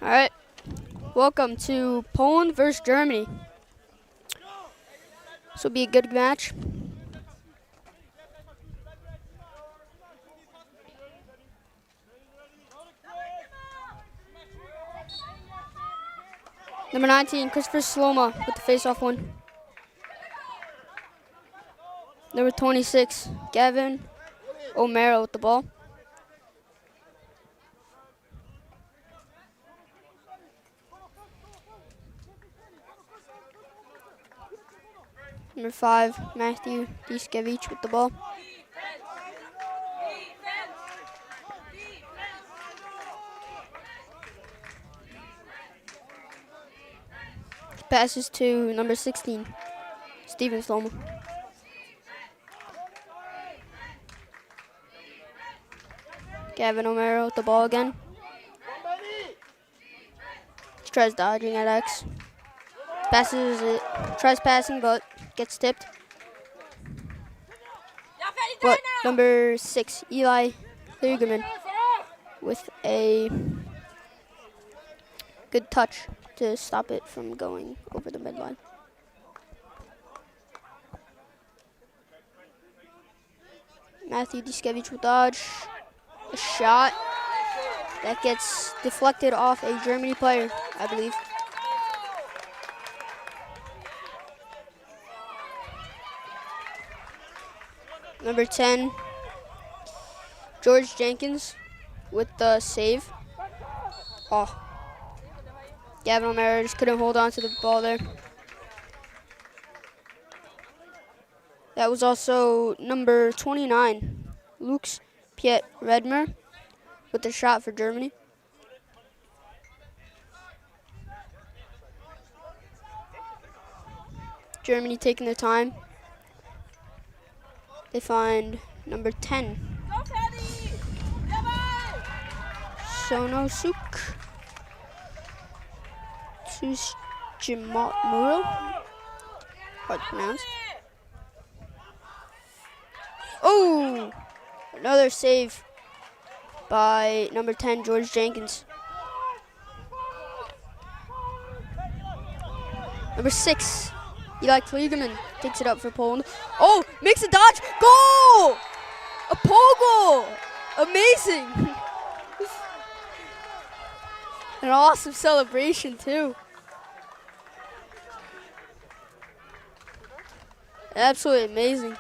All right, welcome to Poland versus Germany. This will be a good match. Number 19, Christopher Sloma with the face-off one. Number 26, Gavin O'Mara with the ball. Number 5, Matthew Diskevich with the ball. Passes to number 16, Steven Sloma. Gavin O'Mara with the ball again. He tries dodging at X. Passes it, tries passing, but gets tipped. But number 6, Eli Kligerman with a good touch to stop it from going over the midline. Matthew Diskevich will dodge. A shot that gets deflected off a Germany player, I believe. Number 10, George Jenkins with the save. Oh. Gavin O'Mara just couldn't hold on to the ball there. That was also number 29, Lux Piet Redmer with the shot for Germany. Germany taking their time. They find number 10, Sonosuk Tsushimura, hard to pronounce. Oh, another save by number 10, George Jenkins. Number 6, Eli Kligerman takes it up for Poland. Oh, makes a dodge. Goal! A pole goal! Amazing! An awesome celebration, too. Absolutely amazing.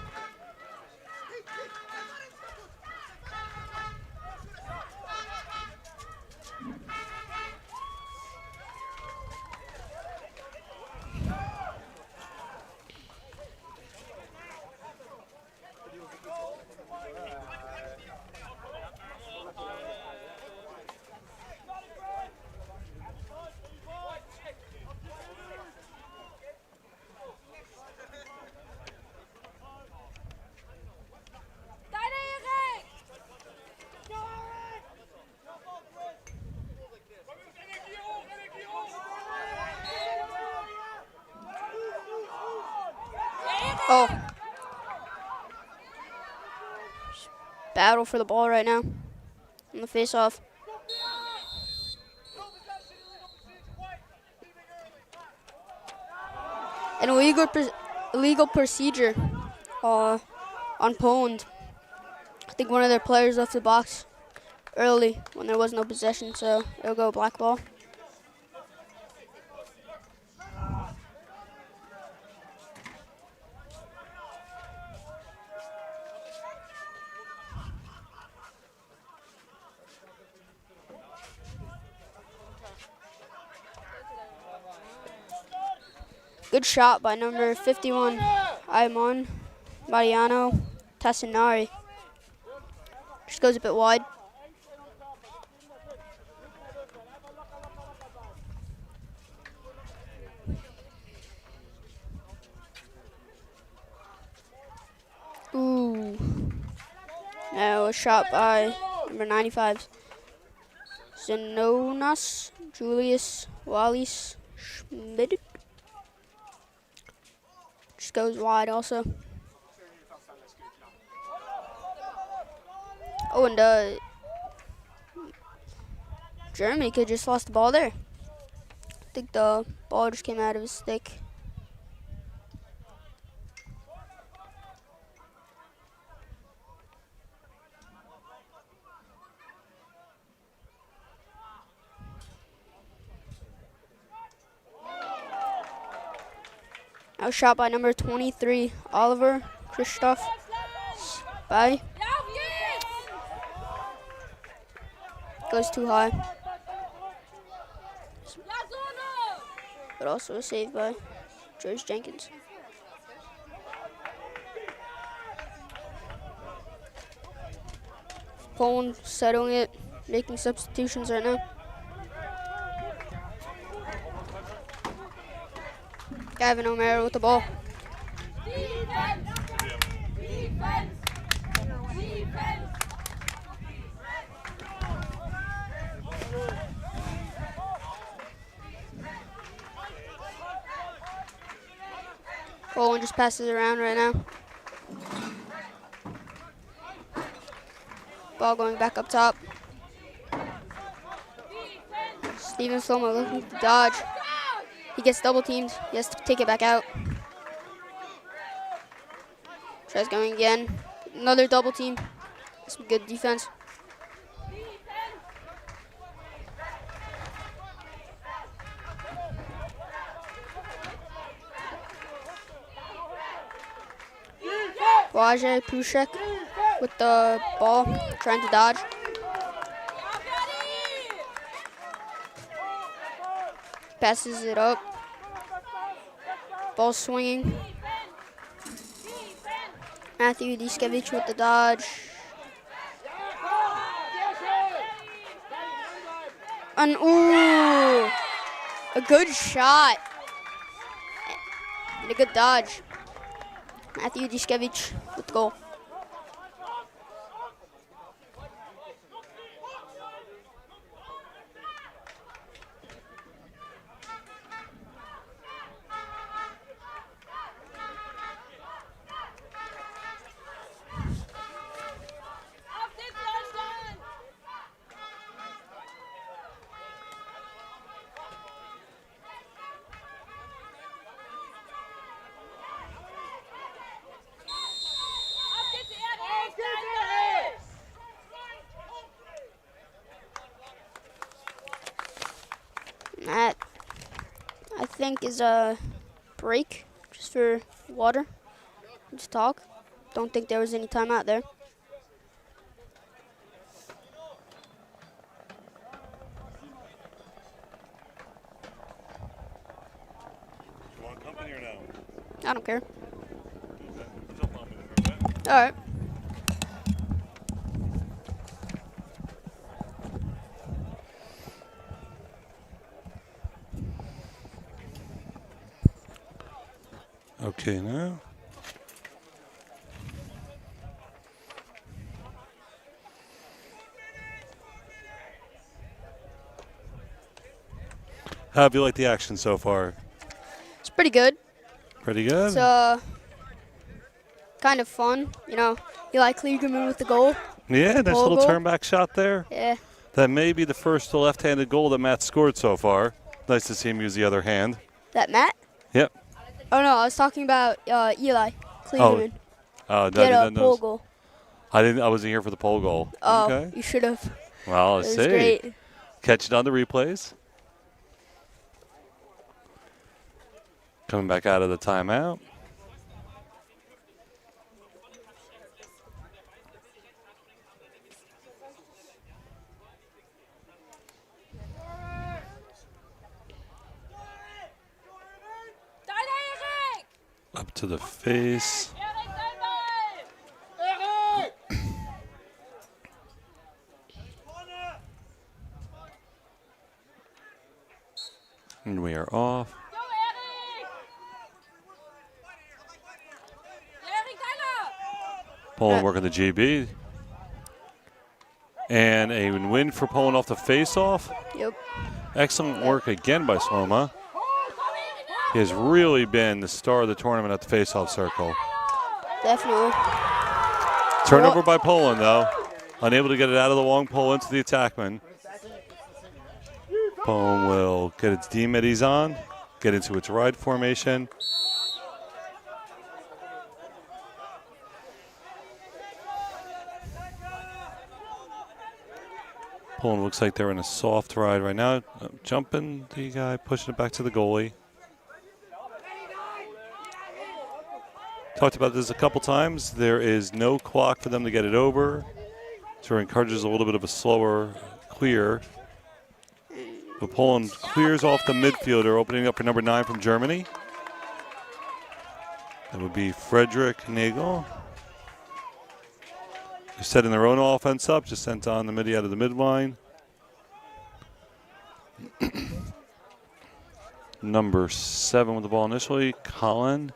Oh. Battle for the ball right now on the face-off. An illegal procedure on Poland. I think one of their players left the box early when there was no possession, so it'll go black ball. Good shot by number 51, Aimon Mariano Tassinari. Just goes a bit wide. Ooh. Now a shot by number 95, Zenonas Julius Wallis Schmid. Just goes wide also. Oh, and Germany could just lost the ball there. I think the ball just came out of his stick. That was shot by number 23, Oliver Christoph. By. Goes too high. But also a save by George Jenkins. Poland settling it, making substitutions right now. Gavin O'Mara with the ball. Defense. Defense. Defense. Poland just passes around right now. Ball going back up top. Steven Slomo looking to dodge. He gets double teamed. He has to take it back out. Tries going again. Another double team. Some good defense. Wajay Pushek with the ball, trying to dodge. Passes it up. Ball swinging. Matthew Diskevich with the dodge. And ooh, a good shot. And a good dodge. Matthew Diskevich with the goal. That, I think, is a break just for water. Just talk. Don't think there was any timeout there. You want company or no? I don't care. Jump on me for a bit. All right. Okay, now. How have you liked the action so far? It's pretty good. Pretty good? It's kind of fun. You know, Eli Kliegerman with the goal. Yeah, nice little goal. turn back shot there. Yeah. That may be the first left-handed goal that Matt scored so far. Nice to see him use the other hand. That Matt? Yep. Oh, no, I was talking about Eli Kliegerman. Oh, He had a pole goal. I wasn't here for the pole goal. Oh, Okay. you should have. Well, It let's was see. great. Catch it on the replays. Coming back out of the timeout. Up to the face. And we are off. Poland working the GB. And a win for Poland off the face-off. Yep. Excellent work again by Sloma. He has really been the star of the tournament at the face-off circle. Definitely. Turnover by Poland, though. Unable to get it out of the long pole into the attackman. Poland will get its D middies on, get into its ride formation. Poland looks like they're in a soft ride right now. Jumping the guy, pushing it back to the goalie. Talked about this a couple times. There is no clock for them to get it over. So it encourages a little bit of a slower clear. But Poland clears off the midfielder, opening up for number 9 from Germany. That would be Frederick Nagel. They're setting their own offense up, just sent on the midi out of the midline. Number 7 with the ball initially, Colin.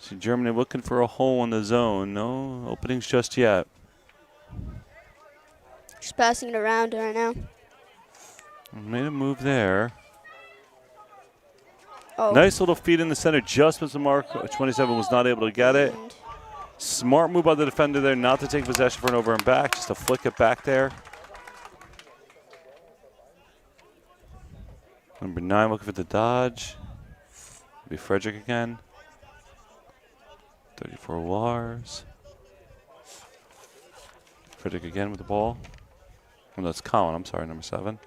See Germany looking for a hole in the zone. No openings just yet. Just passing it around right now. Made a move there. Oh. Nice little feed in the center, just as the mark. 27 was not able to get it. Smart move by the defender there, not to take possession for an over and back, just to flick it back there. Number 9 looking for the dodge. It'll be Frederick again. 34 Lars. Frederick again with the ball. Oh, that's Colin, I'm sorry, number 7.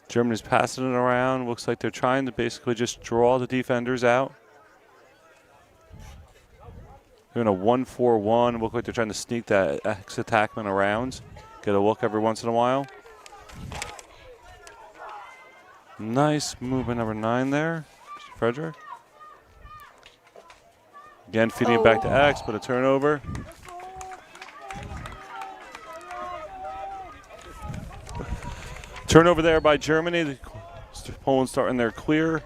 Germany's passing it around. Looks like they're trying to basically just draw the defenders out. They're in a 1-4-1. Look like they're trying to sneak that ex-attackman around. Get a look every once in a while. Nice move by number 9 there, Frederick. Again, feeding it back to X, but a turnover. Turnover there by Germany. Poland starting their clear.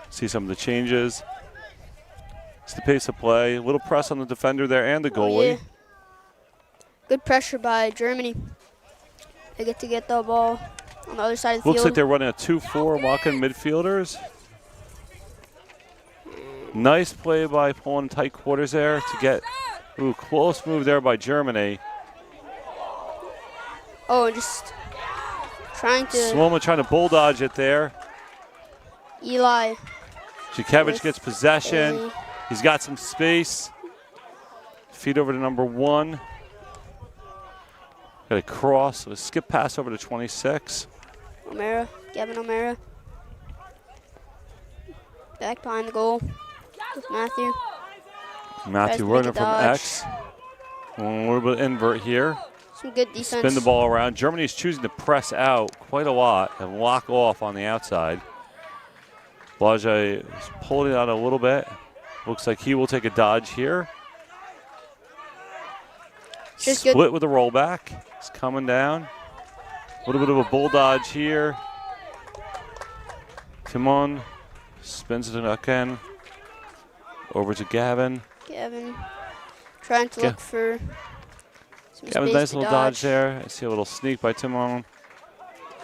See some of the changes. It's the pace of play. A little press on the defender there and the goalie. Yeah. Good pressure by Germany. They get to get the ball on the other side of the Looks field. like they're running a 2-4 walk-in midfielders. Nice play by Poland in tight quarters there to get. Ooh, close move there by Germany. Oh, just trying to. Sloma trying to bulldodge it there. Eli. Jukevich gets possession. He's got some space. Feed over to number 1. Got a cross, a skip pass over to 26. O'Mara, Gavin O'Mara. Back behind the goal with Matthew. Matthew running from X. A little bit of invert here. Some good defense. Spin the ball around. Germany is choosing to press out quite a lot and lock off on the outside. Blage is pulling it out a little bit. Looks like he will take a dodge here. Split with a rollback. It's coming down. A little bit of a bull dodge here. Timon spins it again. Over to Gavin. Gavin trying to look for some Gavin's space nice to little dodge there. I see a little sneak by Timon.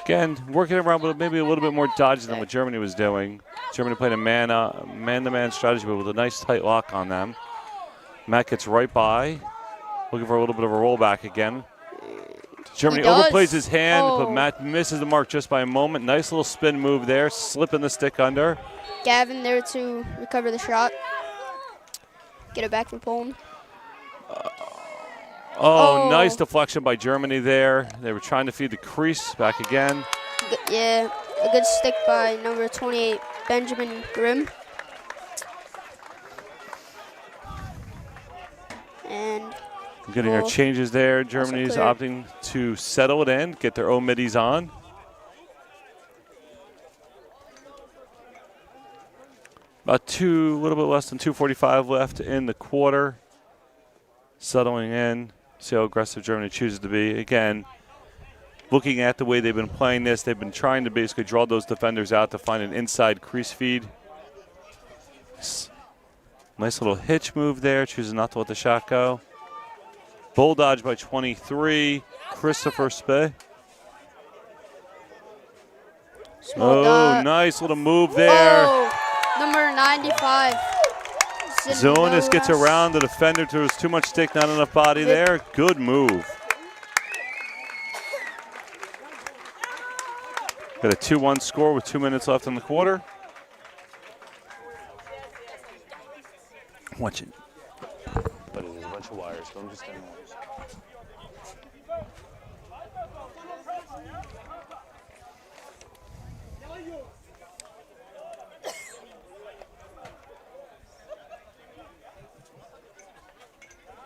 Again, working around with maybe a little bit more dodge than what Germany was doing. Germany played a man-to-man strategy, but with a nice tight lock on them. Matt gets right by, looking for a little bit of a rollback again. Germany overplays his hand, but Matt misses the mark just by a moment. Nice little spin move there, slipping the stick under. Gavin there to recover the shot. Get it back from Poland. Nice deflection by Germany there. They were trying to feed the crease back again. Yeah, a good stick by number 28, Benjamin Grimm. And getting our changes there. Germany's opting to settle it in, get their own middies on. About a little bit less than 2:45 left in the quarter. Settling in. See how aggressive Germany chooses to be. Again, looking at the way they've been playing this, they've been trying to basically draw those defenders out to find an inside crease feed. Nice little hitch move there, choosing not to let the shot go. Bull dodge by 23, Christopher Spey. Nice little move there. Number 95, in. Zelenis gets Noras. around the defender. There was too much stick, not enough body there. Good move. Got a 2-1 score with 2 minutes left in the quarter. Watch it. But it is a bunch of wires. Don't just stand wires.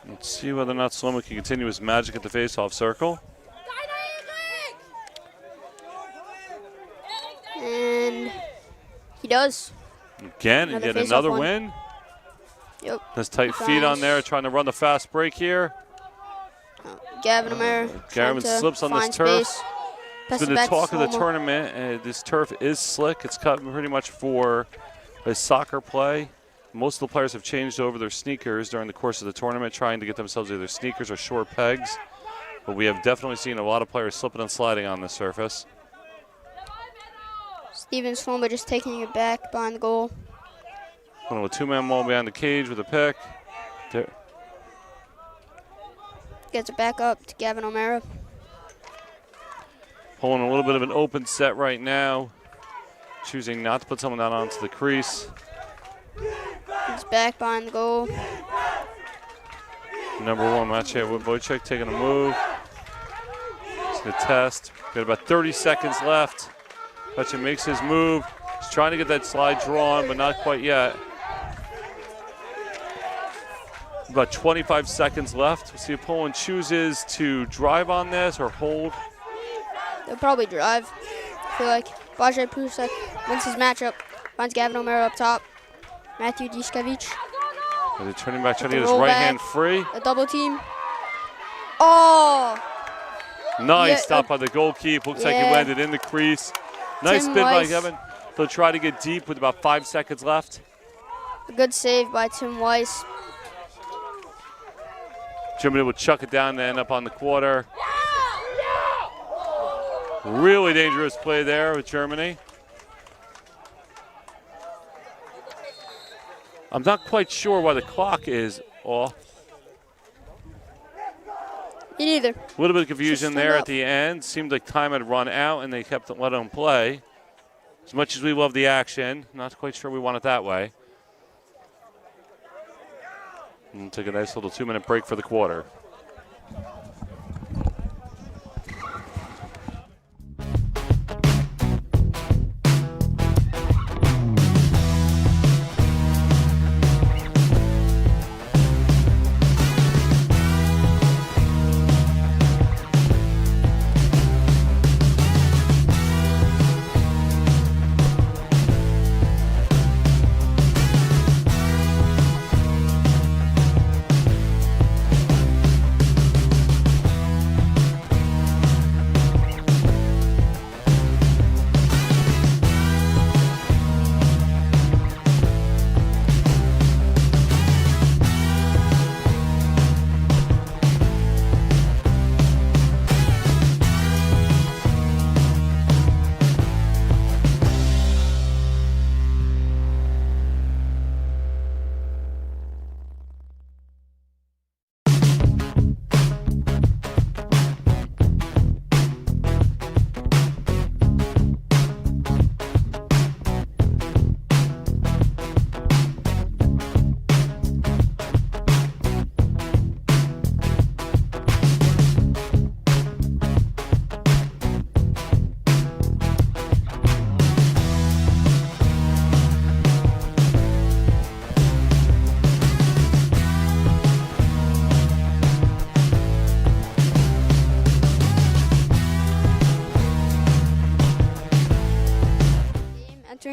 Let's see whether or not Slomo can continue his magic at the face-off circle. And he does. Again, and get another win. Yep. Has tight feet on there, trying to run the fast break here. Gavin O'Mara. Gavin slips on this turf. It's been the talk of the tournament. This turf is slick. It's cut pretty much for a soccer play. Most of the players have changed over their sneakers during the course of the tournament, trying to get themselves either sneakers or short pegs. But we have definitely seen a lot of players slipping and sliding on this surface. Steven Slomo just taking it back behind the goal. Going with 2-man wall behind the cage with a pick. There. Gets it back up to Gavin O'Mara. Pulling a little bit of an open set right now. Choosing not to put someone down onto the crease. He's back behind the goal. Number 1 match here with Wojciech taking a move. It's the test. Got about 30 seconds left. Wojciech makes his move. He's trying to get that slide drawn, but not quite yet. About 25 seconds left. We'll see if Poland chooses to drive on this or hold. They'll probably drive. I feel like Bajaj Pusek wins his matchup. Finds Gavin O'Mara up top. Matthew Dishkevich. They're turning back, trying to get his right hand free. A double team. Oh! Nice stop by the goalkeeper. Looks like he landed in the crease. Nice spin by Gavin. They'll try to get deep with about 5 seconds left. A good save by Tim Weiss. Germany will chuck it down to end up on the quarter. Really dangerous play there with Germany. I'm not quite sure why the clock is off. Me neither. A little bit of confusion there at the end. Seemed like time had run out and they kept letting them play. As much as we love the action, not quite sure we want it that way. And we'll take a nice little 2-minute break for the quarter.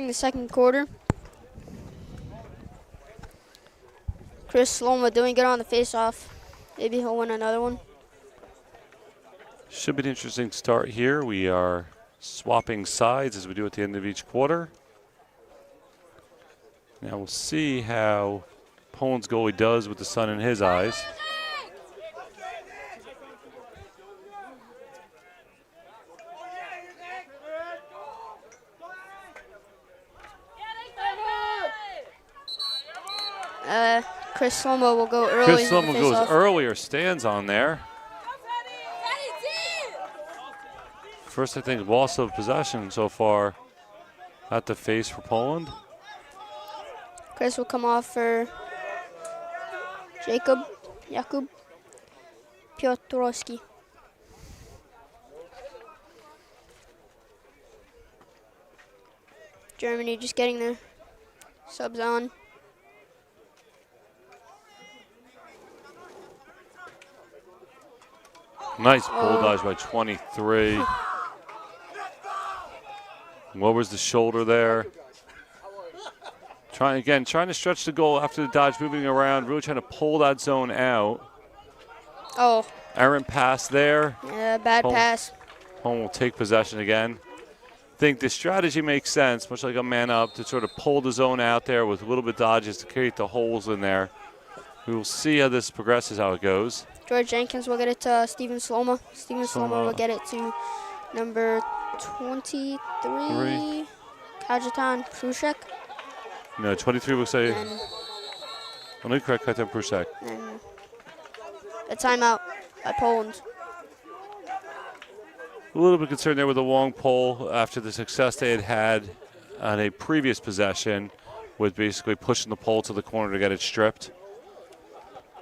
The second quarter. Chris Slomo doing good on the face-off. Maybe he'll win another one. Should be an interesting start here. We are swapping sides as we do at the end of each quarter. Now we'll see how Poland's goalie does with the sun in his eyes. Chris Slomo will go early. Chris Slomo goes earlier, stands on there. First, I think, loss of possession so far at the face for Poland. Chris will come off for Jakub Piotrowski. Germany just getting their subs on. Nice bull dodge by 23. What was the shoulder there? Trying to stretch the goal after the dodge, moving around, really trying to pull that zone out. Oh. Errant pass there. Yeah, bad pass. Poland will take possession again. I think the strategy makes sense, much like a man up, to sort of pull the zone out there with a little bit dodges to create the holes in there. We will see how this progresses, how it goes. George Jenkins will get it to Steven Sloma. Steven Sloma will get it to number 23, Kajetan Prushek. No, 23 will say, only correct Kajetan Prushek. And a timeout by Poland. A little bit concerned there with the long pole after the success they had on a previous possession with basically pushing the pole to the corner to get it stripped.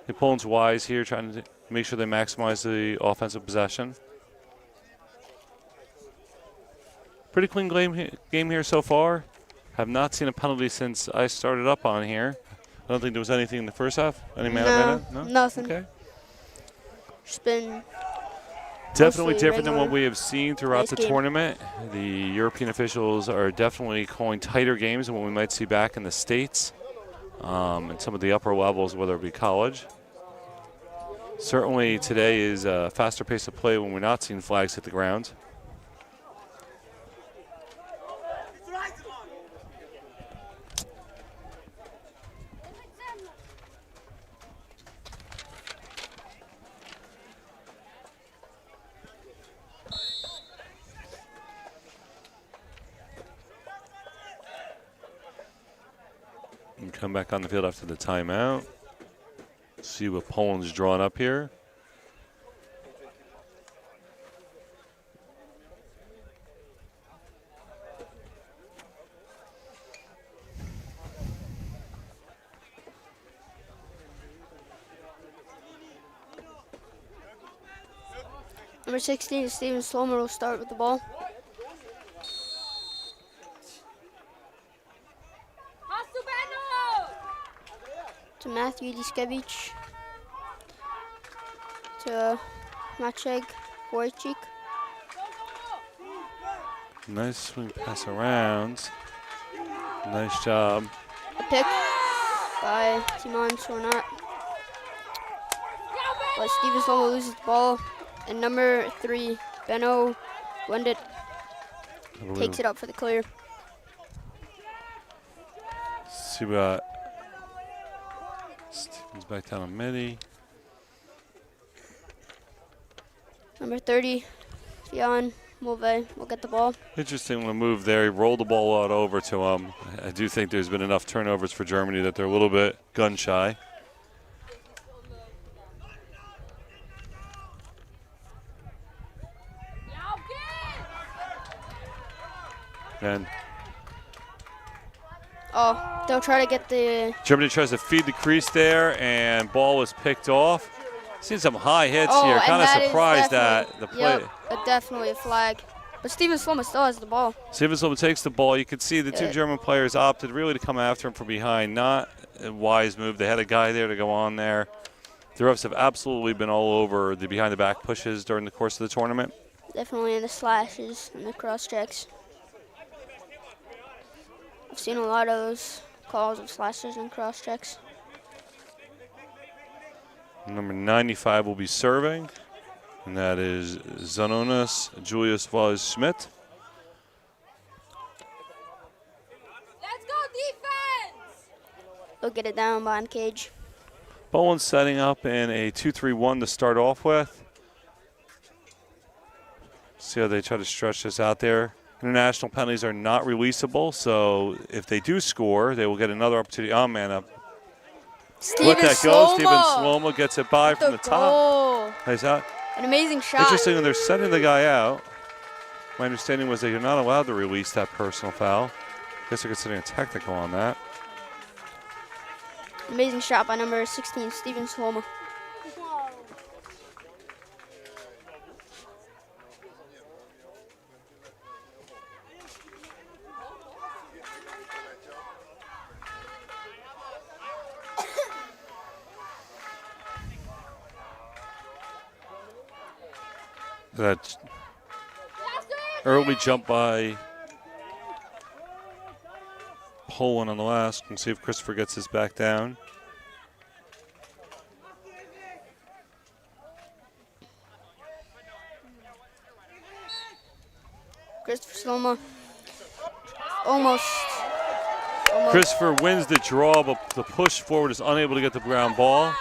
The Poland's wise here, trying to make sure they maximize the offensive possession. Pretty clean game here so far. Have not seen a penalty since I started up on here. I don't think there was anything in the first half. Any man? No, nothing. Okay. Just been definitely different than what we have seen throughout the tournament. The European officials are definitely calling tighter games than what we might see back in the States and some of the upper levels, whether it be college. Certainly today is a faster pace of play when we're not seeing flags hit the ground. And come back on the field after the timeout. See what Poland's drawn up here. Number 16, Steven Slomer will start with the ball. To Matthew Liskevich. To Maciej Wojcik. Nice swing pass around. Nice job. A pick by Timon Sornat. But Steven Slomo loses the ball. And number 3, Benno Wendit, takes it up for the clear. See what Stevens back down on midi. Number 30, Fionn Mulvey will get the ball. Interesting little move there. He rolled the ball out over to him. I do think there's been enough turnovers for Germany that they're a little bit gun shy. And they'll try to get the... Germany tries to feed the crease there, and ball was picked off. Seen some high hits here. Kind of surprised that the play. Yep, definitely a flag. But Steven Sloma still has the ball. Steven Sloma takes the ball. You can see the two German players opted really to come after him from behind. Not a wise move. They had a guy there to go on there. The refs have absolutely been all over the behind-the-back pushes during the course of the tournament. Definitely in the slashes and the cross-checks. I've seen a lot of those calls of slashes and cross-checks. Number 95 will be serving, and that is Zanonas Julius Valles-Schmidt. Let's go defense! They'll get it down behind cage. Poland setting up in a 2-3-1 to start off with. See how they try to stretch this out there. International penalties are not releasable, so if they do score, they will get another opportunity on man up. Let that go. Steven Sloma gets it by from the top. Nice out. An amazing shot. Interesting when they're sending the guy out. My understanding was that you're not allowed to release that personal foul. I guess they're considering a technical on that. Amazing shot by number 16, Steven Sloma. That early jump by Poland on the last. We'll see if Christopher gets his back down. Christopher Sloma almost. Christopher wins the draw, but the push forward is unable to get the ground ball.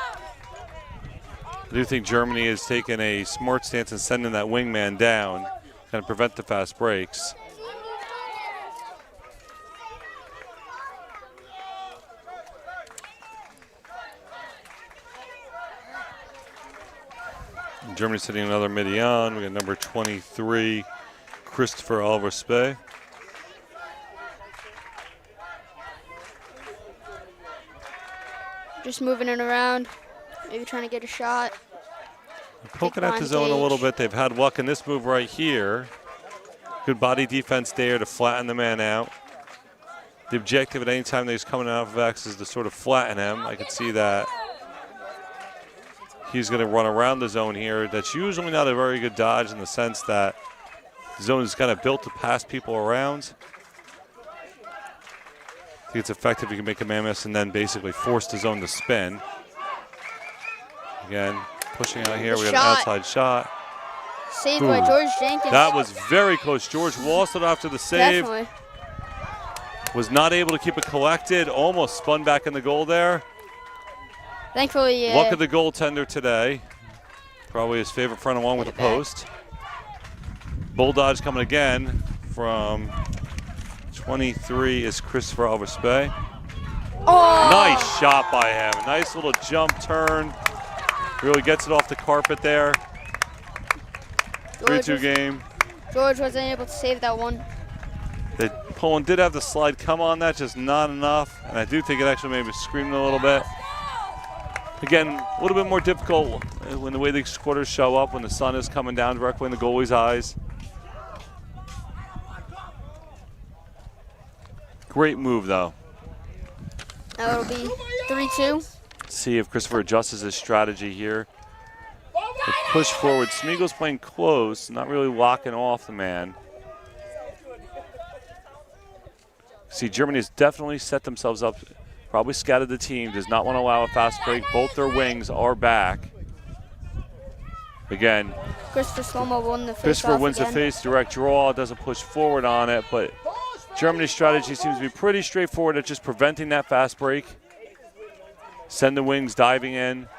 I do think Germany has taken a smart stance in sending that wingman down, kind of prevent the fast breaks. Germany's hitting another midi-on. We got number 23, Christopher Alverspe. Just moving it around. Maybe trying to get a shot. Poking at the zone a little bit. They've had luck in this move right here. Good body defense there to flatten the man out. The objective at any time that he's coming out of X is to sort of flatten him. I can see that. He's going to run around the zone here. That's usually not a very good dodge in the sense that the zone is kind of built to pass people around. I think it's effective if you can make a man miss and then basically force the zone to spin. Again, pushing out here. We got an outside shot. Saved by George Jenkins. That was very close. George lost it after the save. Definitely. Was not able to keep it collected. Almost spun back in the goal there. Thankfully, yeah. Luck of the goaltender today. Probably his favorite front along with the post. Bull dodge coming again from 23 is Christopher Alverspe. Oh! Nice shot by him. Nice little jump turn. Really gets it off the carpet there. 3-2 game. George wasn't able to save that one. Poland did have the slide come on that, just not enough. And I do think it actually maybe screamed a little bit. Again, a little bit more difficult when the way the quarters show up, when the sun is coming down directly in the goalie's eyes. Great move, though. That'll be 3-2. See if Christopher adjusts his strategy here. The push forward. Smeagol's playing close, not really locking off the man. See, Germany has definitely set themselves up, probably scattered the team, does not want to allow a fast break. Both their wings are back. Again, Christopher Sloma won the face. Christopher wins the face, direct draw, doesn't push forward on it, but Germany's strategy seems to be pretty straightforward at just preventing that fast break. Send the wings diving in.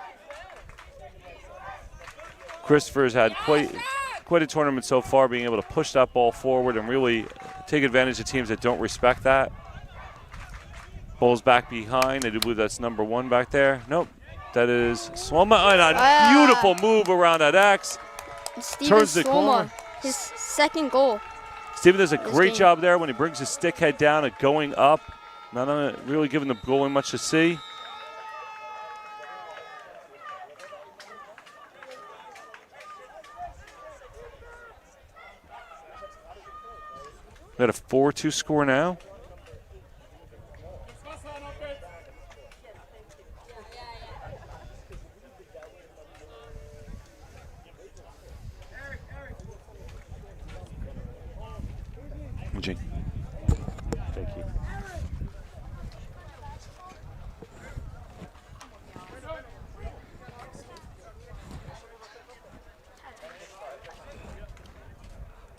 Christopher's had quite a tournament so far, being able to push that ball forward and really take advantage of teams that don't respect that. Ball's back behind. I do believe that's number 1 back there. Nope. That is Sloma. And a beautiful move around that X. Turns the corner. His second goal. Steven does a great job there when he brings his stick head down and going up. Not really giving the goalie much to see. We got a 4-2 score now. Eugene. Thank you.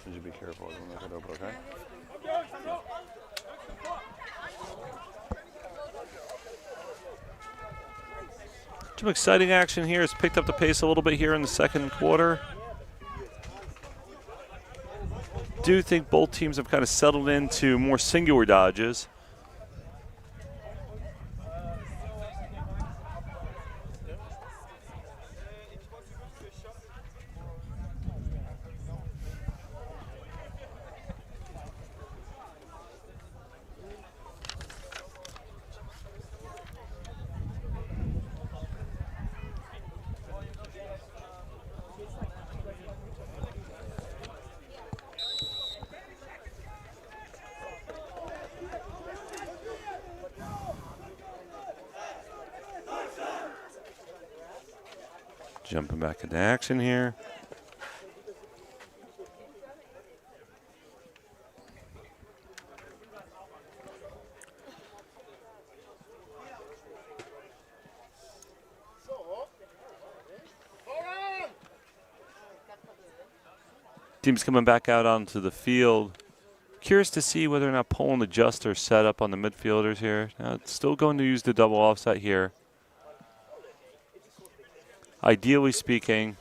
You should be careful. I don't knock it over, okay? Some exciting action here. It's picked up the pace a little bit here in the second quarter. Do think both teams have kind of settled into more singular dodges. Jumping back into action here. Teams coming back out onto the field. Curious to see whether or not Poland adjusts their setup on the midfielders here. Now it's still going to use the double offset here. Ideally speaking,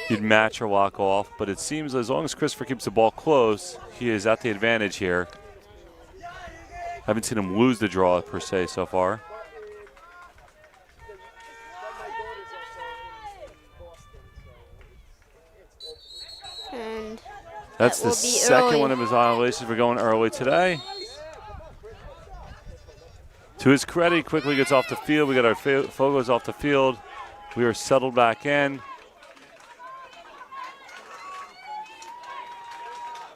you'd match or walk off, but it seems as long as Christopher keeps the ball close, he is at the advantage here. Haven't seen him lose the draw per se so far. And that's the second early. one of his violations. We're going early today. To his credit, he quickly gets off the field. We got our Fogos off the field. We are settled back in.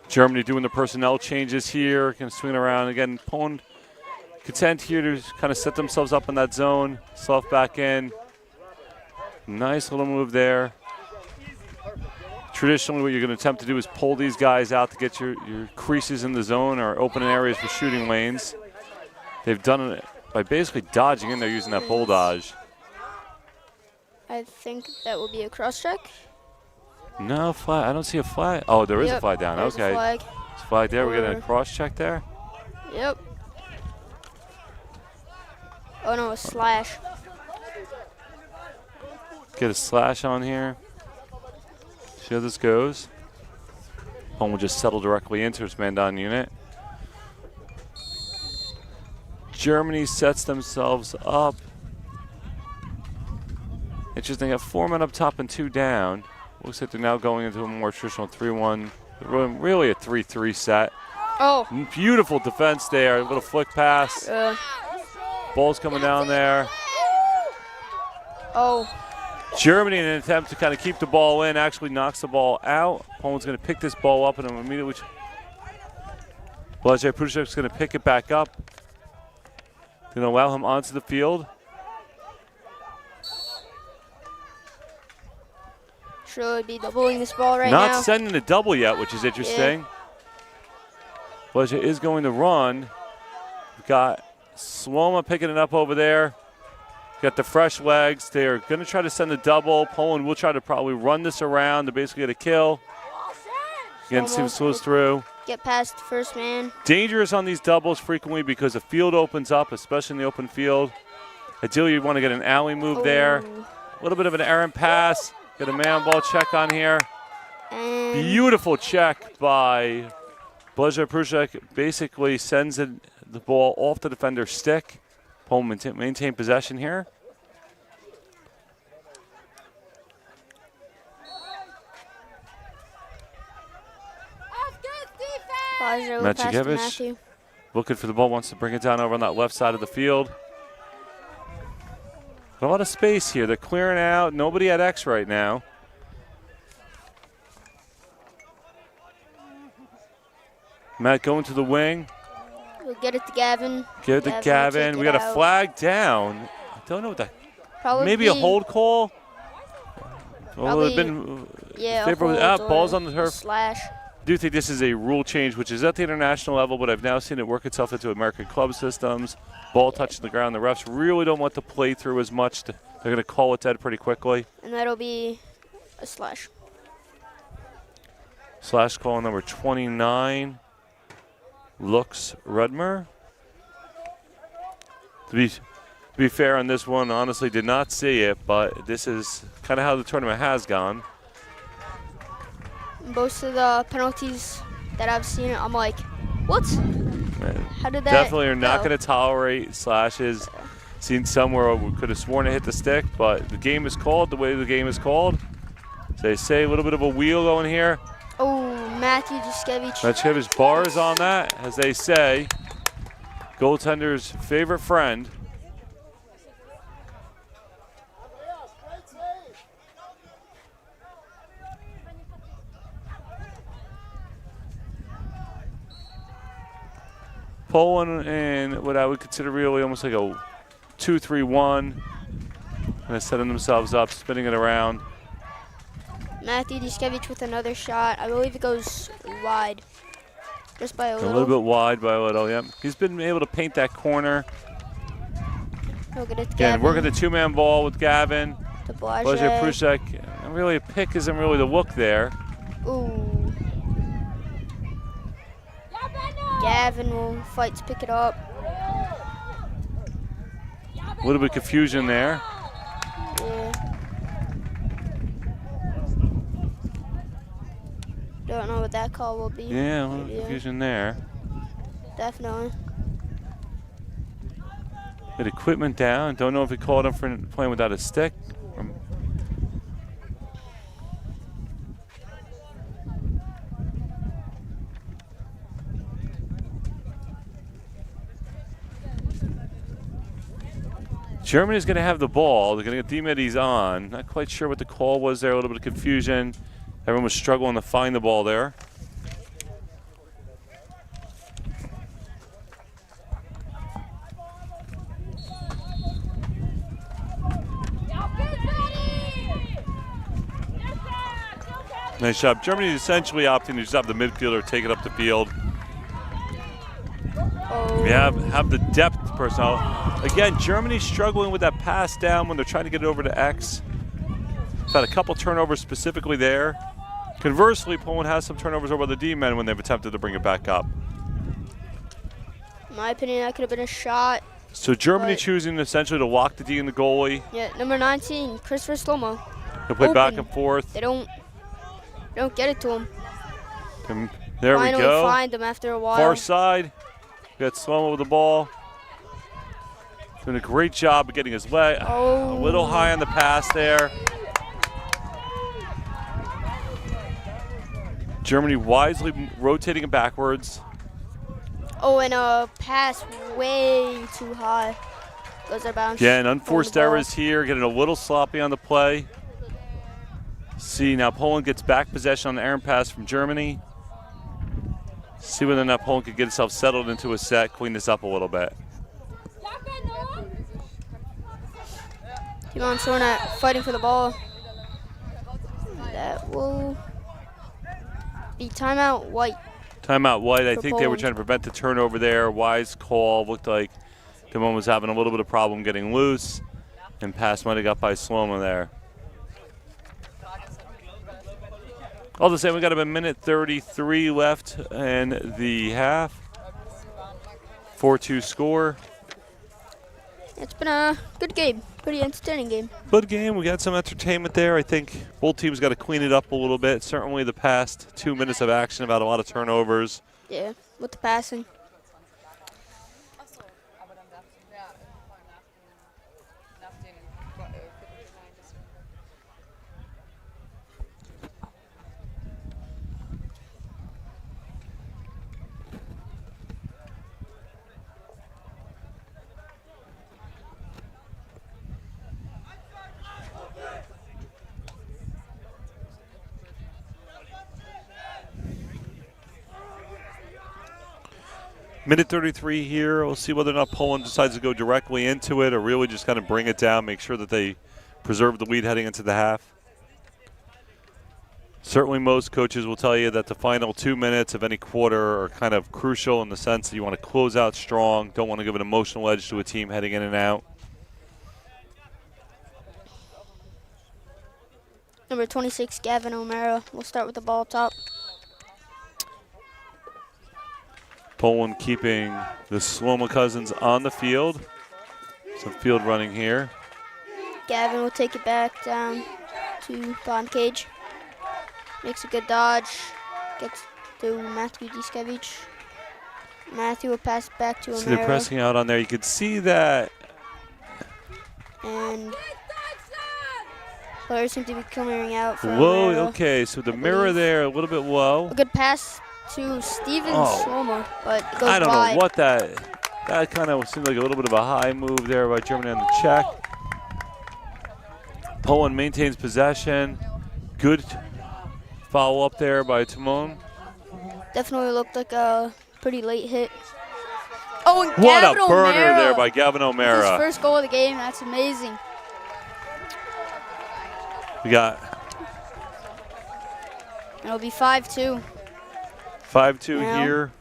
Germany doing the personnel changes here, kind of swinging around. Again, Poland content here to kind of set themselves up in that zone. Slough back in. Nice little move there. Traditionally, what you're going to attempt to do is pull these guys out to get your creases in the zone or open areas for shooting lanes. They've done it by basically dodging in there using that bull dodge. I think that will be a cross check. No flag. I don't see a flag. Oh, there is a flag down. There's Okay. a flag. There's a flag there. We're getting a cross check there. Yep. Oh no, a slash. Get a slash on here. See how this goes. Poland will just settle directly into its man-down unit. Germany sets themselves up. Interesting, they have 4 men up top and 2 down. Looks like they're now going into a more traditional 3-1, really a 3-3 set. Oh. Beautiful defense there, a little flick pass. Ball's coming down there. Oh. Germany, in an attempt to kind of keep the ball in, actually knocks the ball out. Poland's going to pick this ball up and immediately. Blazej Pruszek's going to pick it back up. Going to allow him onto the field. Should be doubling this ball right now. Not sending a double yet, which is interesting. Blazej is going to run. We've got Sloma picking it up over there. Got the fresh legs. They're going to try to send a double. Poland will try to probably run this around to basically get a kill. Again, slows through. Get past the first man. Dangerous on these doubles frequently because the field opens up, especially in the open field. Ideally, you want to get an alley move there. A little bit of an errant pass. Get a man ball check on here. And Beautiful check by Blazej Pruszek. Basically sends the ball off the defender's stick. Poland maintain possession here. Matthew. Looking for the ball, wants to bring it down over on that left side of the field. A lot of space here. They're clearing out. Nobody at X right now. Matt going to the wing. We'll get it to Gavin. Get it to Gavin. We got a flag down. I don't know what that. Probably maybe a hold call. Probably, been hold balls on the turf. Slash. I do think this is a rule change, which is at the international level, but I've now seen it work itself into American club systems. Ball touching the ground. The refs really don't want to play through as much. They're going to call it dead pretty quickly. And that'll be a slash. Slash call number 29. Lux Rudmer. To be fair on this one, honestly did not see it, but this is kind of how the tournament has gone. Most of the penalties that I've seen, I'm like, what? How did that Definitely are not go? going to tolerate slashes. Seen somewhere we could have sworn it hit the stick, but the game is called the way the game is called. So they say a little bit of a wheel going here. Oh, Matthew Juszkiewicz. Juszkiewicz bars on that, as they say. Goaltender's favorite friend. Poland in what I would consider really almost like a 2-3-1. Kind of setting themselves up, spinning it around. Matthew Diskevich with another shot. I believe it goes wide. Just by a little. A little bit wide by a little, yep. He's been able to paint that corner. Look at it, Again, Gavin. working the two-man ball with Gavin. To Blaže Blaže. Prusak. Really, a pick isn't really the look there. Ooh. Gavin will fight to pick it up. A little bit of confusion there. Yeah. Don't know what that call will be. Yeah, a little confusion there. Definitely. Get equipment down. Don't know if he called him for playing without a stick. Germany's going to have the ball. They're going to get D-Middies on. Not quite sure what the call was there. A little bit of confusion. Everyone was struggling to find the ball there. Nice job. Germany is essentially opting to just have the midfielder take it up the field. Oh. We have the depth personnel. Again, Germany's struggling with that pass down when they're trying to get it over to X. We've had a couple turnovers specifically there. Conversely, Poland has some turnovers over the D-men when they've attempted to bring it back up. In my opinion, that could have been a shot. So Germany choosing essentially to lock the D in the goalie. Yeah, number 19, Christopher Slomo. He'll play back Open. and forth. They don't get it to him. And there we Finally go. find him after a while. Far side. We got Slomo with the ball. Doing a great job of getting his leg a little high on the pass there. Germany wisely rotating it backwards. Oh, and a pass way too high. Goes out of bounds. Again, unforced errors here, getting a little sloppy on the play. See, now Poland gets back possession on the errant pass from Germany. See whether or not Poland could get itself settled into a set, clean this up a little bit. Timon Sorna fighting for the ball. That will be timeout White. Timeout White. I For think they were Poland. trying to prevent the turnover there. Wise call. Looked like Timon was having a little bit of problem getting loose. And pass might have got by Sloma there. All the same, we got about a minute 33 left in the half. 4-2 score. It's been a good game. Pretty entertaining game. Good game. We got some entertainment there. I think both teams got to clean it up a little bit. Certainly the past 2 minutes of action about a lot of turnovers. Yeah, with the passing. Minute 33 here. We'll see whether or not Poland decides to go directly into it or really just kind of bring it down, make sure that they preserve the lead heading into the half. Certainly most coaches will tell you that the final 2 minutes of any quarter are kind of crucial in the sense that you want to close out strong, don't want to give an emotional edge to a team heading in and out. Number 26, Gavin O'Mara. We'll start with the ball top. Poland keeping the Sloma cousins on the field. Some field running here. Gavin will take it back down to bond cage. Makes a good dodge. Gets to Matthew Diskevich. Matthew will pass it back to See, they're O'Mara. pressing out on there. You can see that. And players seem to be coming out for Low, O'Mara. okay, so the I mirror believe. there a little bit low. A good pass to Steven Oh. Slomo, but it goes I don't wide. know what that kind of seemed like a little bit of a high move there by Germany on the check. Poland maintains possession. Good follow up there by Timon. Definitely looked like a pretty late hit. Oh, and What Gavin a burner O'Mara. there by Gavin His O'Mara. first goal of the game. That's amazing. We got It'll be 5-2. 5-2 Now. here.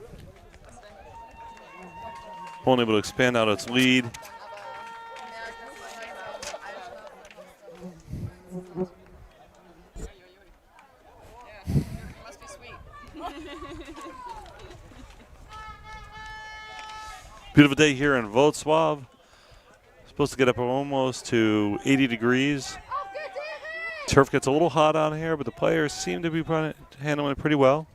Poland able to expand out its lead. Beautiful day here in Wrocław. Supposed to get up almost to 80 degrees. Turf gets a little hot on here, but the players seem to be handling it pretty well.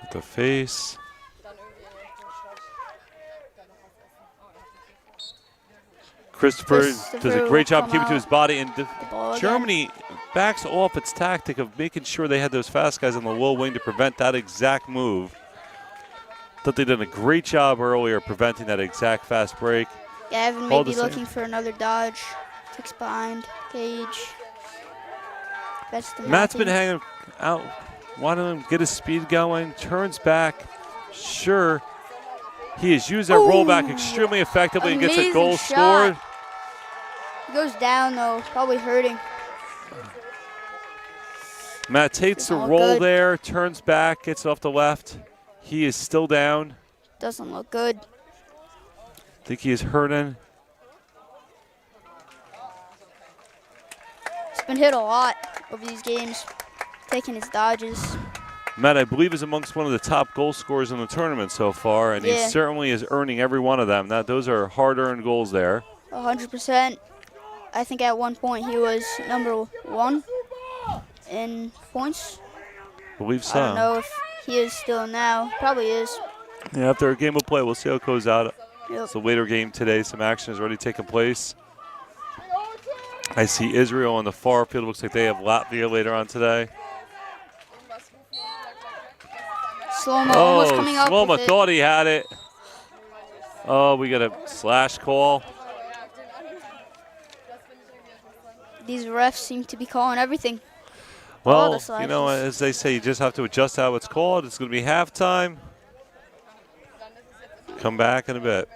With the face. Christopher does a great job keeping to his body, and Germany backs off its tactic of making sure they had those fast guys on the low wing to prevent that exact move. Thought they did a great job earlier preventing that exact fast break. Yeah, Evan may be looking for another dodge. Ticks behind, Cage. That's the Matt's been hanging out, wanting him to get his speed going, turns back. Sure, he has used that rollback extremely effectively and gets a goal scored. He goes down though, probably hurting. Matt takes the roll there, turns back, gets off the left. He is still down. Doesn't look good. I think he is hurting. He's been hit a lot over these games, taking his dodges. Matt, I believe, is amongst one of the top goal scorers in the tournament so far, and he certainly is earning every one of them. Those are hard-earned goals there. 100%. I think at one point he was number 1 in points. I believe so. I don't know if he is still now. Probably is. Yeah, after a game of play, we'll see how it goes out. Yep. It's a later game today. Some action has already taken place. I see Israel on the far field. Looks like they have Latvia later on today. Slow-mo almost coming up Slow-mo with it. thought he had it. Oh, we got a slash call. These refs seem to be calling everything. Well, you know, as they say, you just have to adjust how it's called. It's going to be halftime. Come back in a bit.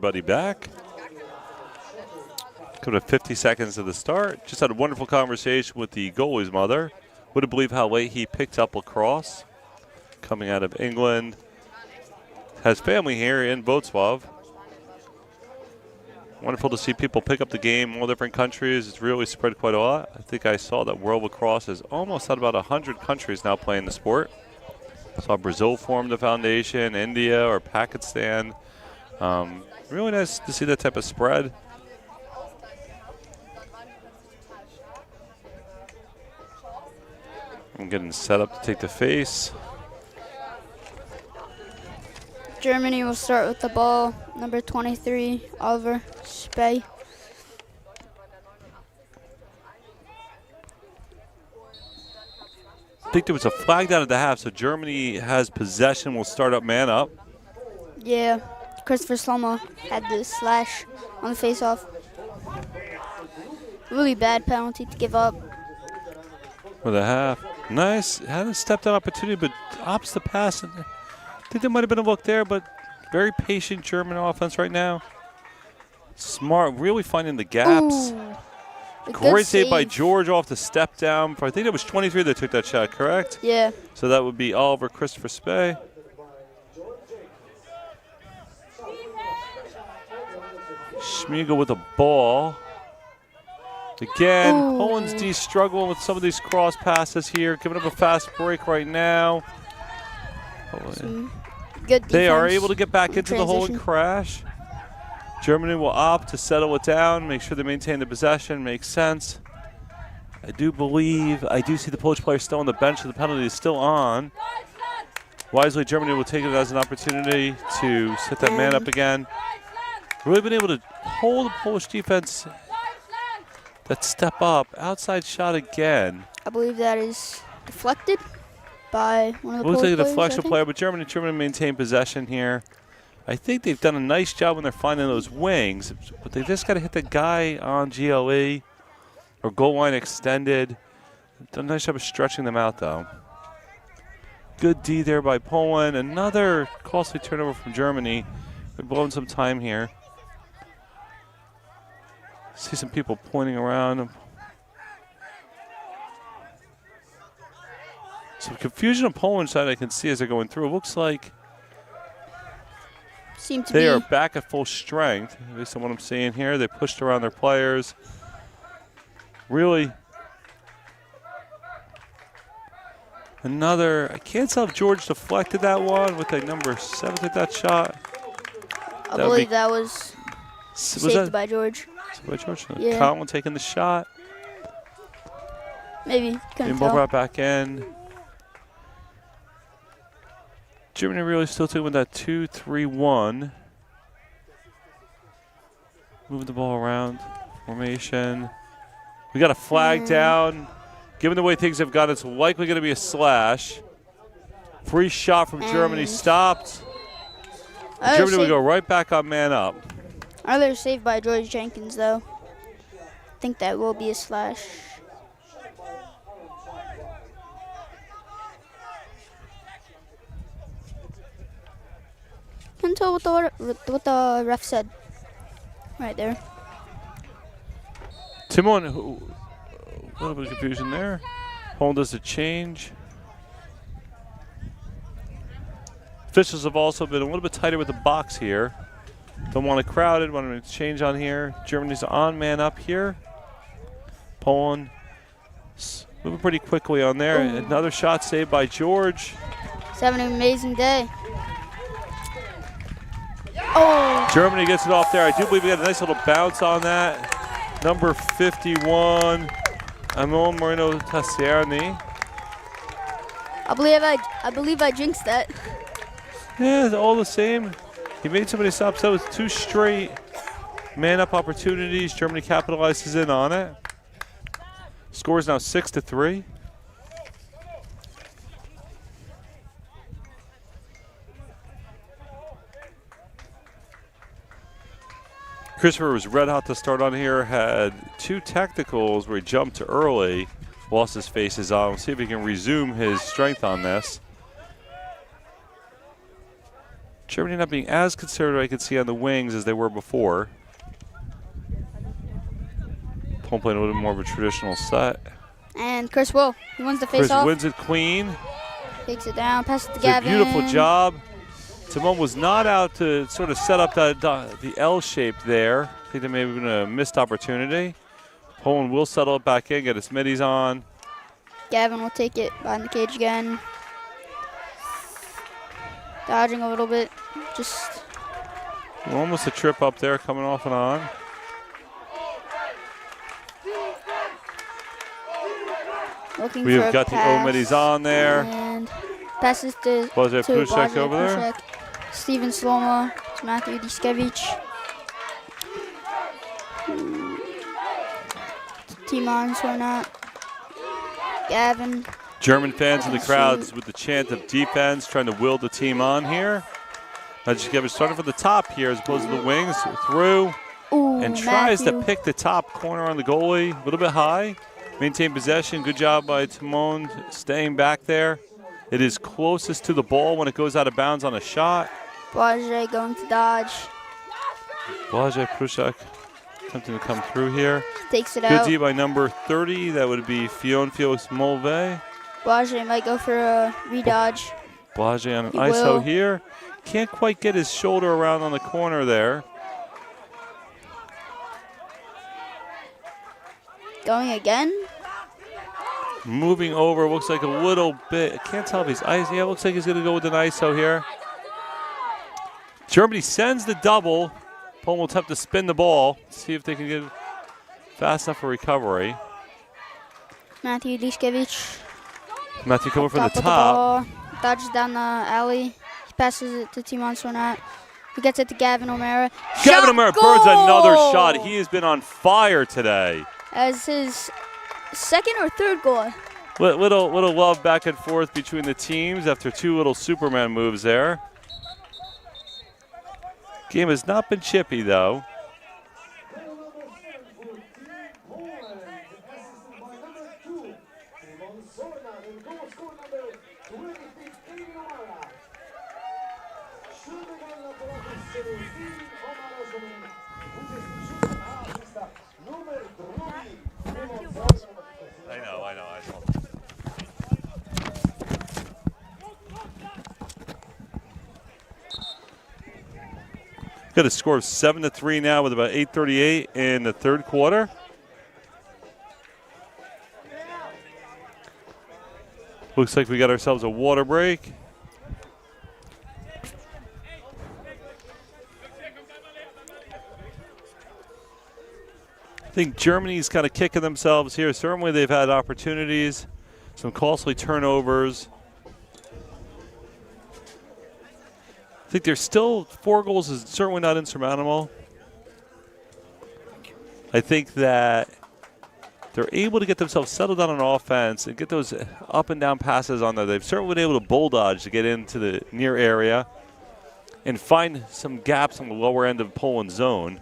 everybody back. Coming to 50 seconds to the start. Just had a wonderful conversation with the goalie's mother. Wouldn't believe how late he picked up lacrosse. Coming out of England. Has family here in Wrocław. Wonderful to see people pick up the game in all different countries. It's really spread quite a lot. I think I saw that World Lacrosse is almost at about 100 countries now playing the sport. Saw Brazil form the foundation, India or Pakistan. Really nice to see that type of spread. I'm getting set up to take the face. Germany will start with the ball. Number 23, Oliver Spey. I think there was a flag down at the half, so Germany has possession. Will start up man up. Yeah, Christopher Slomo had the slash on the face-off. Really bad penalty to give up. For the half. Nice. Hadn't stepped on opportunity, but opts the pass. I think there might have been a look there, but very patient German offense right now. Smart, really finding the gaps. Ooh, Great save by George off the step down. I think it was 23 that took that shot, correct? Yeah. So that would be Oliver Christopher Spey. Schmiegel with the ball. Again, Ooh. Poland's D struggling with some of these cross passes here. Giving up a fast break right now. Good They are defense able to get back into the hole and transition. crash. Germany will opt to settle it down, make sure they maintain the possession. Makes sense. I do see the Polish player still on the bench, so the penalty is still on. Wisely, Germany will take it as an opportunity to set that man up again. Really been able to hold the Polish defense. That step up, outside shot again. I believe that is deflected by one of the Looks Polish like a players, deflection I think. player, but Germany maintain possession here. I think they've done a nice job when they're finding those wings, but they just got to hit the guy on GLE or goal line extended. Done a nice job of stretching them out, though. Good D there by Poland. Another costly turnover from Germany. They're blowing some time here. See some people pointing around. Some confusion on Poland's side I can see as they're going through. It looks like they are back at full strength, at least on what I'm seeing here. They pushed around their players. Really. I can't tell if George deflected that one with a number 7 at that shot. I believe that was saved by George. By George? Yeah. Colin taking the shot. Maybe. Couldn't Ball tell. brought back in. Germany really still taking with that 2-3-1. Moving the ball around. Formation. We got a flag down. Given the way things have gone, it's likely going to be a slash. Free shot from Germany stopped. Germany will go right back on man up. Earlier saved by George Jenkins, though. I think that will be a slash. Can't tell what the ref said. Right there. Timon, a little bit of confusion there. Poland does a change. Officials have also been a little bit tighter with the box here. Don't want it crowded, want to change on here. Germany's on man up here. Poland moving pretty quickly on there. Ooh. Another shot saved by George. He's having an amazing day. Oh! Germany gets it off there. I do believe we got a nice little bounce on that. Number 51, Amon Moreno Tassiani. I believe I jinxed that. Yeah, it's all the same. He made so many stops. That was 2 straight man-up opportunities. Germany capitalizes in on it. Score is now 6-3. Christopher was red hot to start on here. Had 2 technicals where he jumped early. Lost his faces on. We'll see if he can resume his strength on this. Germany not being as conservative, I could see, on the wings as they were before. Poland playing a little bit more of a traditional set. And Chris Will, he wins the Chris face-off. wins it clean. Takes it down, passes to It's Gavin. a beautiful job. Timon was not out to sort of set up the L shape there. I think there may have been a missed opportunity. Poland will settle it back in, get his middies on. Gavin will take it behind the cage again. Dodging a little bit. Just Almost a trip up there coming off and on. looking We've for a got the pass. Omidis on there. And passes to Blažej Prušek Blažej over there. Prušek. Steven Sloma to Matthew Diskevich. Timon Sornat. Gavin. German fans in the crowds with the chant of defense, trying to will the team on here. Diskevich starting from the top here as opposed to the wings. Through. Ooh, And tries Matthew. to pick the top corner on the goalie. A little bit high. Maintain possession. Good job by Timon staying back there. It is closest to the ball when it goes out of bounds on a shot. Blažej going to dodge. Blažej Prušek attempting to come through here. Takes it Good out. D by number 30. That would be Fionfios Mulvey. Blažej might go for a redodge. Blažej on an He ISO will. here. Can't quite get his shoulder around on the corner there. Going again. Moving over, looks like a little bit. I can't tell if he's ice. Yeah, looks like he's going to go with an ISO here. Germany sends the double. Poland will attempt to spin the ball. See if they can get fast enough for recovery. Matthew Diskevich. Matthew coming from the Of the top. ball. Dodges down the alley. He passes it to Timon Sornat. He gets it to Gavin O'Mara. Gavin Shot O'Mara burns another goal! shot. He has been on fire today. As his second or third goal. Little love back and forth between the teams after two little Superman moves there. Game has not been chippy, though. I know. Got a score of 7-3 now with about 8:38 in the third quarter. Looks like we got ourselves a water break. I think Germany's kind of kicking themselves here. Certainly they've had opportunities, some costly turnovers. I think there's still 4 goals is certainly not insurmountable. I think that they're able to get themselves settled down on offense and get those up and down passes on there. They've certainly been able to bulldoze to get into the near area and find some gaps on the lower end of Poland's zone.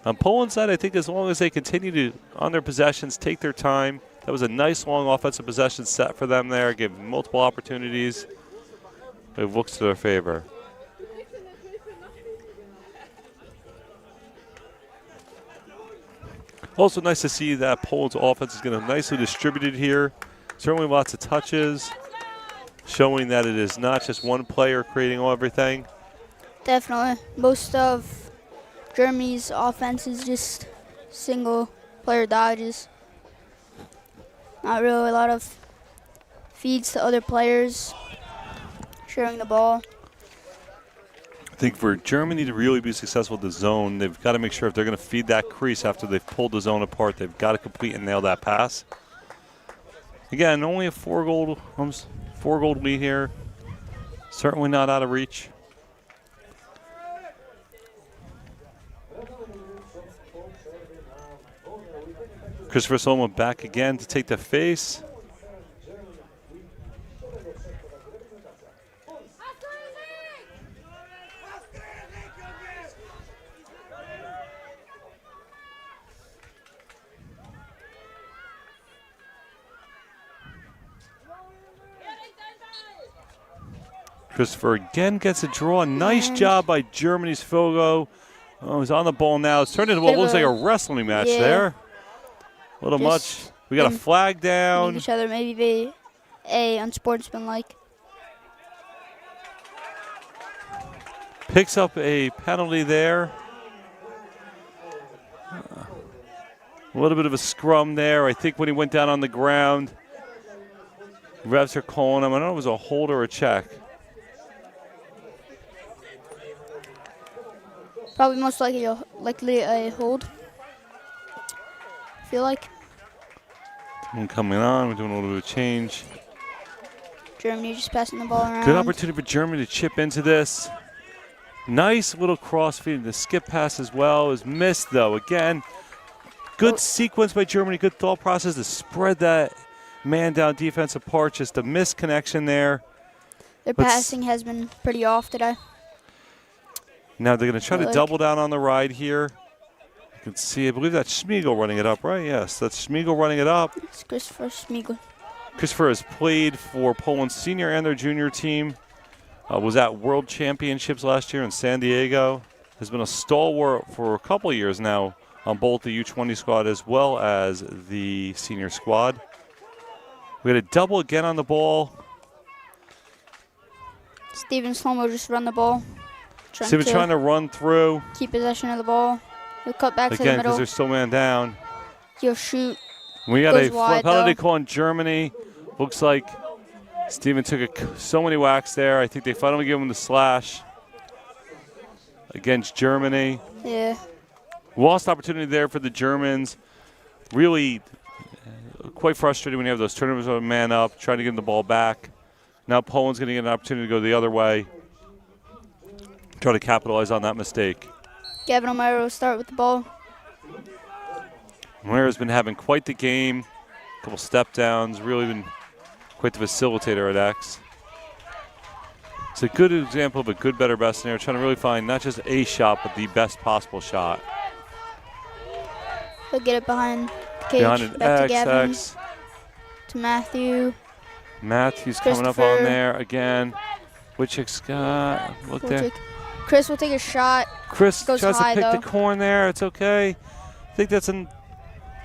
On Poland's side, I think as long as they continue to, on their possessions, take their time. That was a nice long offensive possession set for them there. Gave multiple opportunities. It looks to their favor. Also nice to see that Poland's offense is going to nicely distributed here. Certainly lots of touches, showing that it is not just one player creating everything. Definitely. Most of Germany's offense is just single player dodges. Not really a lot of feeds to other players. Sharing the ball. I think for Germany to really be successful with the zone, they've got to make sure if they're going to feed that crease after they've pulled the zone apart, they've got to complete and nail that pass. Again, only a 4-goal lead here. Certainly not out of reach. Christopher Solomon back again to take the face. Christopher again gets a draw. Nice job by Germany's Fogo. Oh, he's on the ball now. It's turned into what looks like a wrestling match there. A little much. We got a flag down. Each other, maybe unsportsmanlike. Picks up a penalty there. A little bit of a scrum there. I think when he went down on the ground, refs are calling him. I don't know if it was a hold or a check. Probably most likely a hold. I feel like. And coming on, we're doing a little bit of change. Germany just passing the ball around. Good opportunity for Germany to chip into this. Nice little cross feed. The skip pass as well is missed though. Again, good sequence by Germany. Good thought process to spread that man down defense apart. Just a missed connection there. Their passing has been pretty off today. Now they're going to try to double down on the ride here. You can see, I believe that's Schmiegel running it up, right? Yes, that's Schmiegel running it up. It's Christopher Schmiegel. Christopher has played for Poland's senior and their junior team. Was at World Championships last year in San Diego. Has been a stalwart for a couple of years now on both the U20 squad as well as the senior squad. We had a double again on the ball. Steven Slomo just run the ball. Steven trying to run through. Keep possession of the ball. He'll cut back to the again middle. because they're still man down. He'll shoot. We got a wide, penalty call on Germany. Looks like Steven took so many whacks there. I think they finally give him the slash against Germany. Yeah. Lost opportunity there for the Germans. Really quite frustrated when you have those turnovers of a man up, trying to get the ball back. Now Poland's going to get an opportunity to go the other way. Try to capitalize on that mistake. Gavin O'Mara will start with the ball. O'Mara's been having quite the game. A couple step downs, really been quite the facilitator at X. It's a good example of a good, better, best scenario, trying to really find not just a shot, but the best possible shot. He'll get it behind the cage. Behind an back X, to Gavin. X. To Matthew. Matthew's coming up on there again. Wichik's got, look there. Chris will take a shot. Chris goes tries high, to pick though. the corn there. It's okay. I think that's not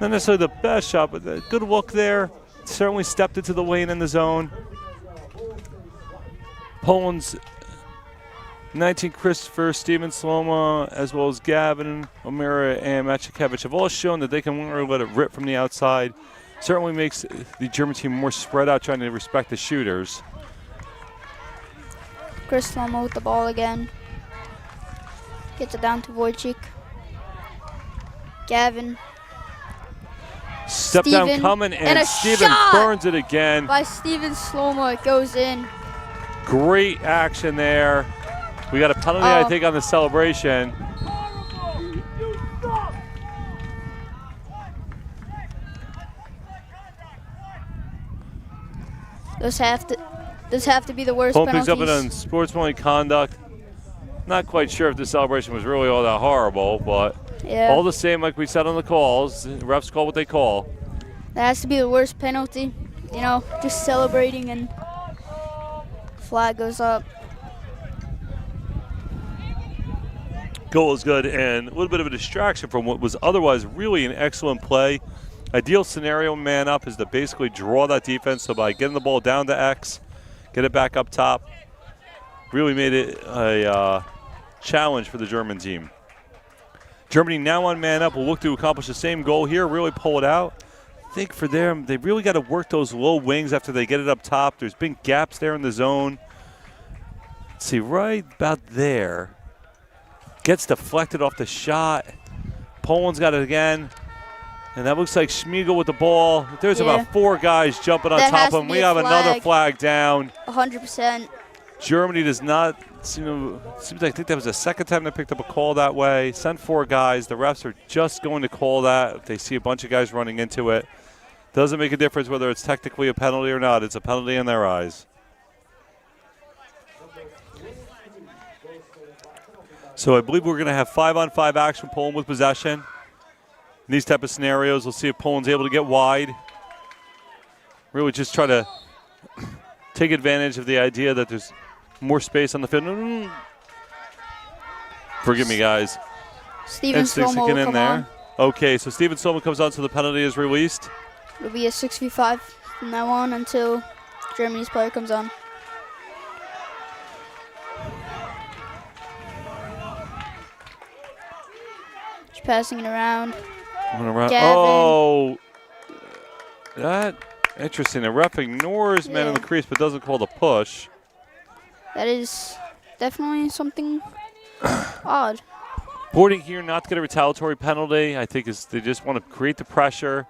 necessarily the best shot, but a good look there. Certainly stepped into the lane in the zone. Poland's 19 Christopher, Steven Sloma, as well as Gavin, O'Mara, and Machikevich have all shown that they can really let it rip from the outside. Certainly makes the German team more spread out, trying to respect the shooters. Chris Sloma with the ball again. Gets it down to Wojcik. Gavin. Step down coming, and Steven burns it again. By Steven Sloma, it goes in. Great action there. We got a penalty, I think, on the celebration. Those have to be the worst Poland penalties. picks up it on sportsmanlike conduct. Not quite sure if the celebration was really all that horrible, but all the same, like we said on the calls, the refs call what they call. That has to be the worst penalty. You know, just celebrating and flag goes up. Goal is good, and a little bit of a distraction from what was otherwise really an excellent play. Ideal scenario, man up, is to basically draw that defense. So by getting the ball down to X, get it back up top, really made it a challenge for the German team. Germany now on man up will look to accomplish the same goal here, really pull it out. I think for them, they really got to work those low wings after they get it up top. There's been gaps there in the zone. Let's see, right about there. Gets deflected off the shot. Poland's got it again. And that looks like Schmiegel with the ball. There's about 4 guys jumping on top of him. We have another flag down. 100%. Germany does not seems like I think that was the second time they picked up a call that way. Sent 4 guys. The refs are just going to call that if they see a bunch of guys running into it. Doesn't make a difference whether it's technically a penalty or not. It's a penalty in their eyes. So I believe we're going to have 5-on-5 action, Poland with possession. In these type of scenarios, we'll see if Poland's able to get wide. Really just try to take advantage of the idea that there's more space on the field. Forgive me, guys. Steven Instincts Slomo get will in come there. on. Okay, so Steven Slomo comes on, so the penalty is released. It'll be a 6v5 from now on until Germany's player comes on. Just passing it around. Gavin. Oh, that interesting. The ref ignores man in the Yeah. crease, but doesn't call the push. That is definitely something odd. Boarding here not to get a retaliatory penalty. I think is they just want to create the pressure.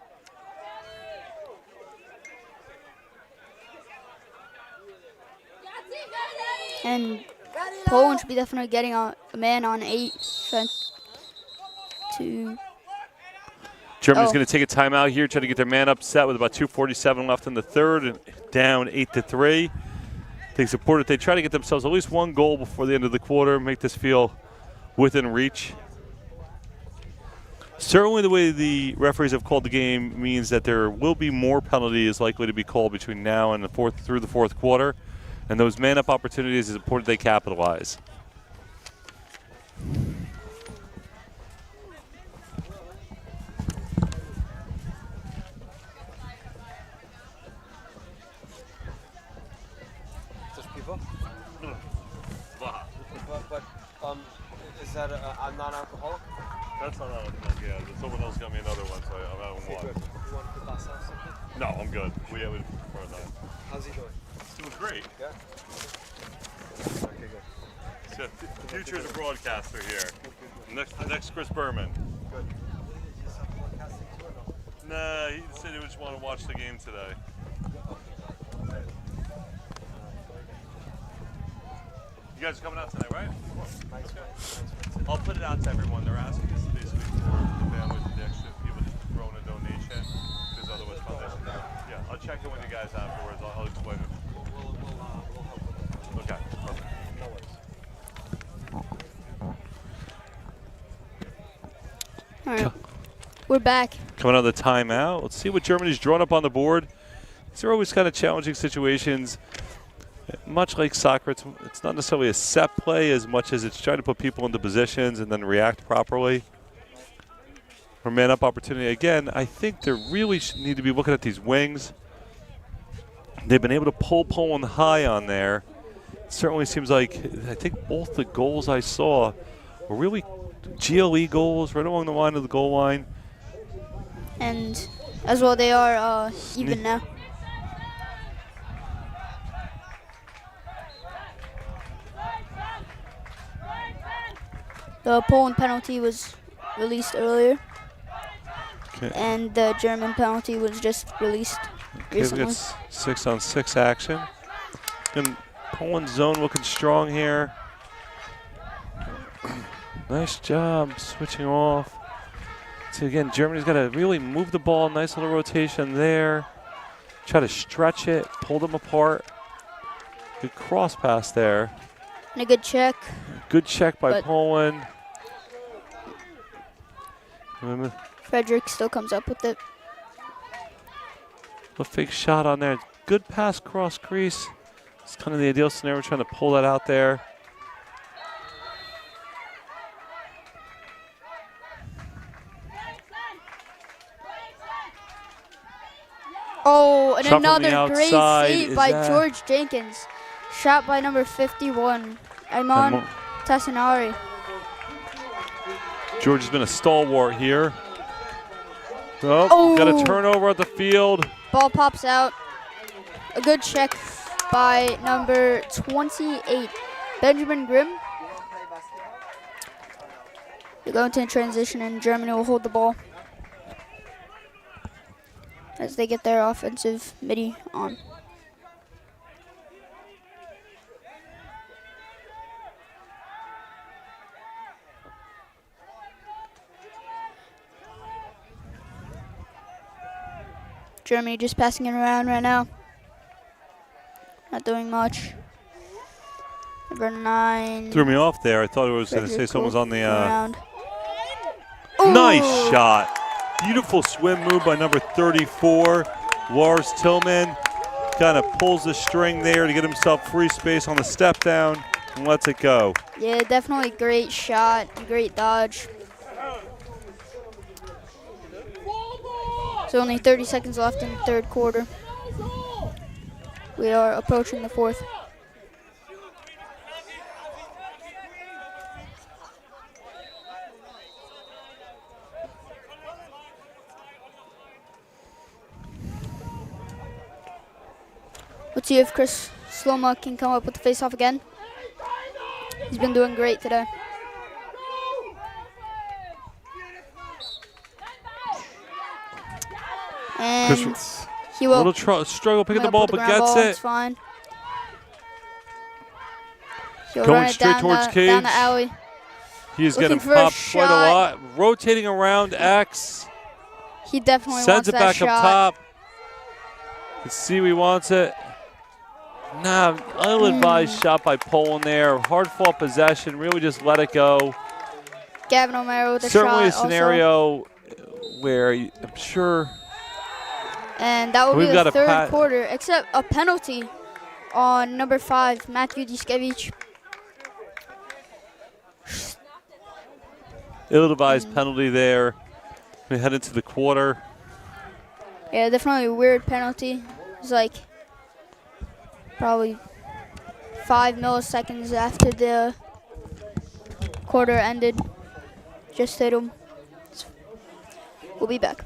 And Poland should be definitely getting a man on 8. Germany's Oh. going to take a timeout here, try to get their man upset with about 2:47 left in the third, and down 8-3. I think it's important they try to get themselves at least one goal before the end of the quarter, make this feel within reach. Certainly the way the referees have called the game means that there will be more penalties likely to be called between now and through the fourth quarter. And those man-up opportunities is important they capitalize. But is that a non-alcoholic? That's not alcoholic, yeah. Someone else got me another one, so I'm out of one. You want to pass out something? No, I'm good. We would prefer that. How's he doing? It's doing great. Yeah. Okay, good. So, the future is a broadcaster here. Next Chris Berman. Good. Is he broadcasting too or no? Nah, he said he just wanted to watch the game today. You guys are coming out tonight, right? Okay. I'll put it out to everyone. They're asking us basically for the families and the extra people to throw in a donation because otherwise foundation. Yeah, I'll check in with you guys afterwards. I'll explain it. We'll help with that. Okay, perfect. No worries. All right. We're back. Coming out of the timeout. Let's see what Germany's drawn up on the board. These are always kind of challenging situations. Much like soccer, it's not necessarily a set play as much as it's trying to put people into positions and then react properly. For man-up opportunity, again, I think they really need to be looking at these wings. They've been able to pull Poland high on there. It certainly seems like, I think both the goals I saw were really GLE goals right along the line of the goal line. And as well, they are even now. The Poland penalty was released earlier, Okay. and the German penalty was just released Okay, we recently. got 6-on-6 action. And Poland's zone looking strong here. Nice job switching off. So again, Germany's got to really move the ball. Nice little rotation there. Try to stretch it, pull them apart. Good cross pass there. And a good check. Good check by But- Poland. Frederick still comes up with it. A fake shot on there. Good pass cross crease. It's kind of the ideal scenario, trying to pull that out there. Oh, and Shot from the another great outside. save Is by that- George Jenkins. Shot by number 51, Ayman Tassinari. George has been a stalwart here. Oh, got a turnover at the field. Ball pops out. A good check by number 28, Benjamin Grimm. They go into a transition, and Germany will hold the ball as they get their offensive midi on. Germany just passing it around right now. Not doing much. Number 9. Threw me off there. I thought it was going to say someone was on the. Around. Nice Ooh. shot. Beautiful swim move by number 34, Lars Tillman. kind of pulls the string there to get himself free space on the step down and lets it go. Yeah, definitely great shot, great dodge. So only 30 seconds left in the third quarter. We are approaching the fourth. Let's see if Chris Sloma can come up with the face-off again. He's been doing great today. And he will. A little struggle picking the ball, but gets ball. it. It's fine. He'll Going run it straight down towards the, cage. down the alley. He's Looking getting for a popped quite a shot. lot. Rotating around X. He definitely Sends wants it that back shot. up top. Let's see who he wants it. Nah, ill-advised shot by Poland there. Hard fought possession. Really just let it go. Gavin O'Mara with a Certainly shot a scenario where I'm sure. And that will We've be got the a third quarter, except a penalty on number 5, Matthew Diskevich. Ill-advised penalty there. We head into the quarter. Yeah, definitely a weird penalty. It's like probably 5 milliseconds after the quarter ended. Just hit him. We'll be back.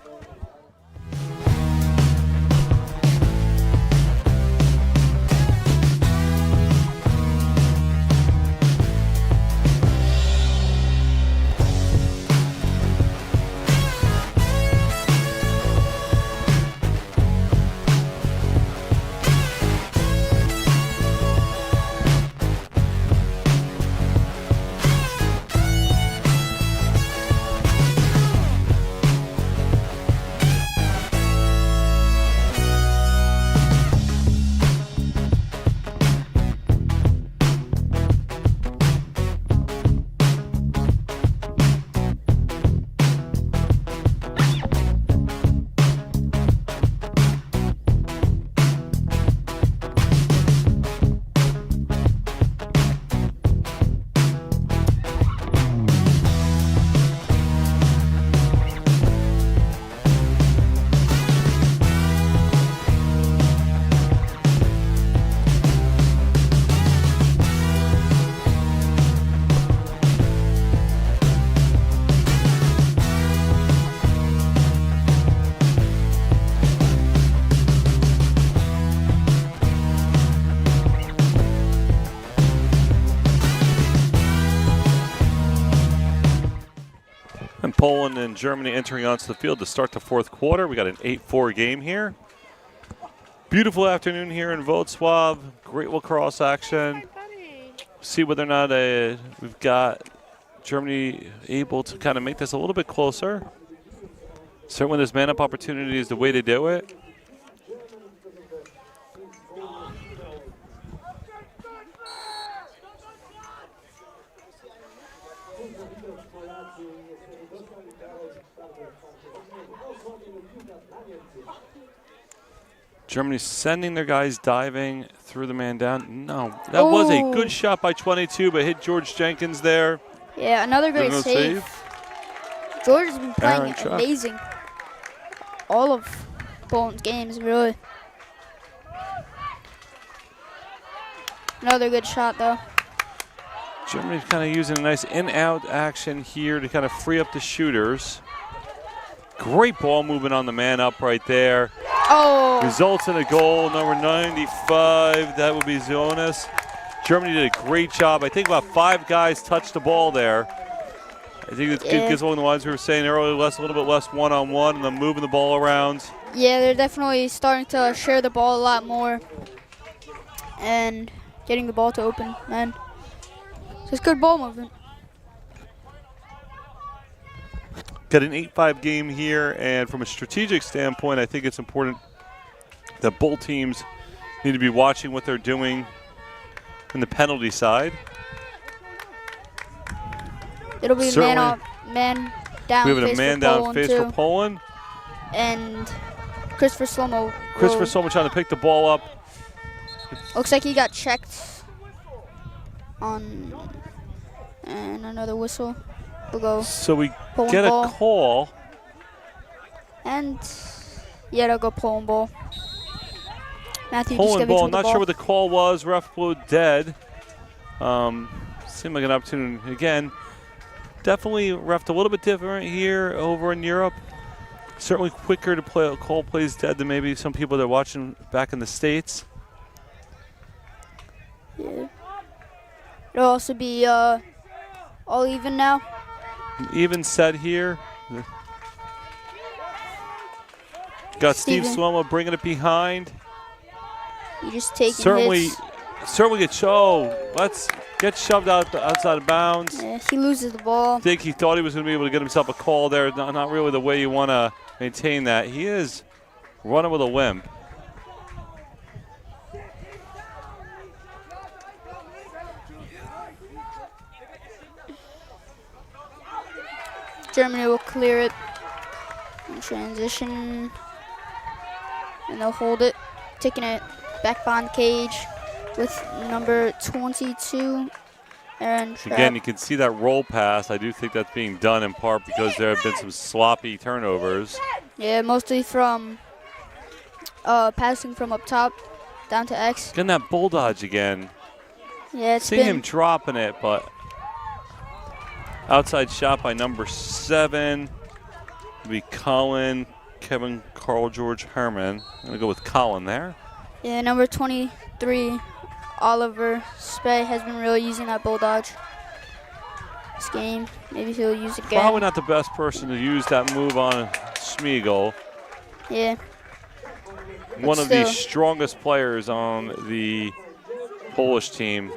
Poland and Germany entering onto the field to start the fourth quarter. We got an 8-4 game here. Beautiful afternoon here in Wrocław. Great lacrosse action. See whether or not we've got Germany able to kind of make this a little bit closer. Certainly this man-up opportunity is the way to do it. Germany sending their guys diving through the man down. No, that was a good shot by 22, but hit George Jenkins there. Yeah, another great save. George has been playing amazing. All of Poland's games, really. Another good shot, though. Germany's kind of using a nice in-out action here to kind of free up the shooters. Great ball movement on the man up right there. Oh. Results in a goal, number 95. That would be Jonas. Germany did a great job. I think about 5 guys touched the ball there. I think it gets along the lines we were saying earlier, a little bit less one-on-one, and then moving the ball around. Yeah, they're definitely starting to share the ball a lot more and getting the ball to open men. So it's good ball movement. Got an 8-5 game here, and from a strategic standpoint, I think it's important that both teams need to be watching what they're doing in the penalty side. It'll be man down. We have a man down face for Poland. And Christopher Slomo. Christopher Slomo trying to pick the ball up. Looks like he got checked on, and another whistle. We'll go. So we Poland get a ball. call. And yeah, they'll go Poland ball. Matthew Poland Duskevich ball. with the Not sure what the call was. Ref blew dead. Seemed like an opportunity. Again, definitely refed a little bit different here over in Europe. Certainly quicker to call plays dead than maybe some people that are watching back in the States. Yeah. It'll also be all even now. Even set here. Got Steve Steven. Slomo bringing it behind. You just taking Certainly hits. get let's get shoved outside of bounds. Yeah, he loses the ball. I think he thought he was going to be able to get himself a call there. Not really the way you want to maintain that. He is running with a limp. Germany will clear it in transition, and they'll hold it, taking it back behind the cage with number 22, Aaron Trapp. Again, you can see that roll pass. I do think that's being done in part because there have been some sloppy turnovers. Yeah, mostly from passing from up top down to X. Getting that bull dodge again. Yeah, it's See been him dropping it, but outside shot by number 7. It'll be Colin, Kevin, Carl, George, Herman. I'm going to go with Colin there. yeah, number 23, Oliver Spey has been really using that bull dodge this game. Maybe he'll use it again. Probably not the best person to use that move on Schmiegel. Yeah. One of the still. strongest players on the Polish team.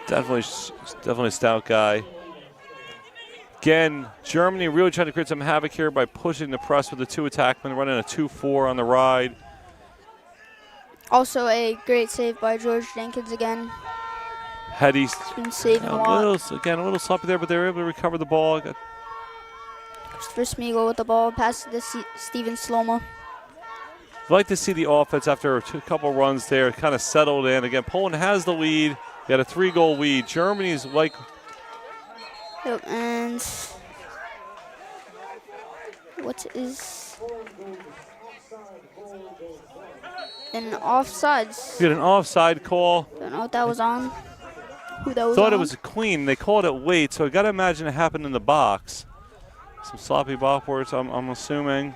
Definitely a stout guy. Again, Germany really trying to create some havoc here by pushing the press with the 2 attackmen, running a 2-4 on the ride. Also a great save by George Jenkins again. Heady, He's been saving a a lot. little sloppy there, but they were able to recover the ball. Christopher Smeagol with the ball, pass to Steven Slomo. I'd like to see the offense after a couple runs there kind of settled in. Again, Poland has the lead. Got a 3-goal lead. Germany's like Yep, and what is an offsides? we had an offside call. Don't know what that was on. Who that was Thought on. it was a clean. They called it late, so I got to imagine it happened in the box. Some sloppy ball words, I'm assuming.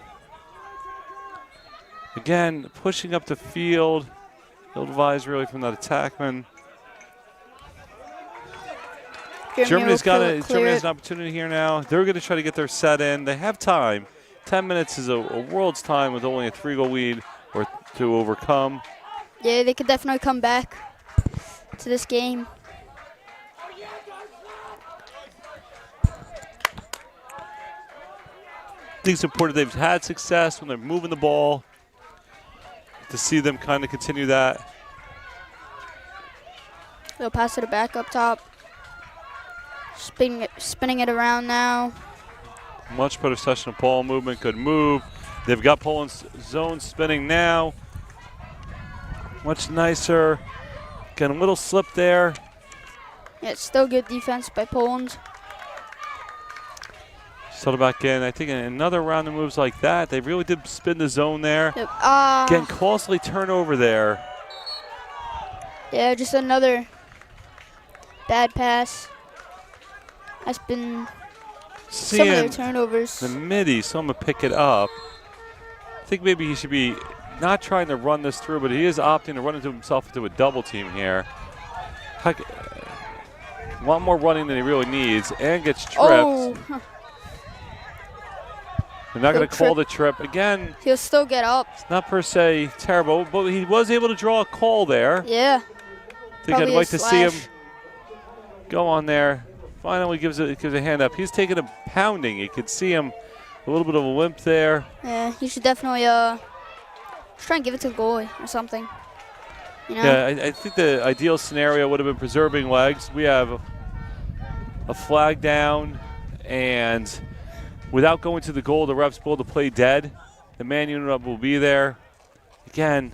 Again, pushing up the field. Ill-advised really from that attackman. Germany has an opportunity here now. They're going to try to get their set in. They have time. 10 minutes is a world's time with only a 3-goal lead or to overcome. Yeah, they could definitely come back to this game. I think it's important they've had success when they're moving the ball. To see them kind of continue that. They'll pass it back up top. Spinning it around now. Much better session of ball movement, good move. They've got Poland's zone spinning now. Much nicer. Getting a little slip there. Yeah, it's still good defense by Poland. Settle back in. I think in another round of moves like that, they really did spin the zone there. Yep. Getting costly turnover there. Yeah, just another bad pass. That's been some of their Seeing turnovers. the midi, someone pick it up. I think maybe he should be not trying to run this through, but he is opting to run into himself into a double team here. A lot more running than he really needs, and gets tripped. Oh, They're not going to He'll call the trip. Again, he'll still get up. not per se terrible, but he was able to draw a call there. Yeah. I think I'd Probably a like to see him slash. go on there. Finally gives a hand up. He's taking a pounding. You could see him a little bit of a limp there. Yeah, you should definitely just try and give it to the goalie or something. You know? Yeah, I think the ideal scenario would have been preserving legs. We have a flag down, and without going to the goal, the ref's pull to play dead. The man unit will be there. Again,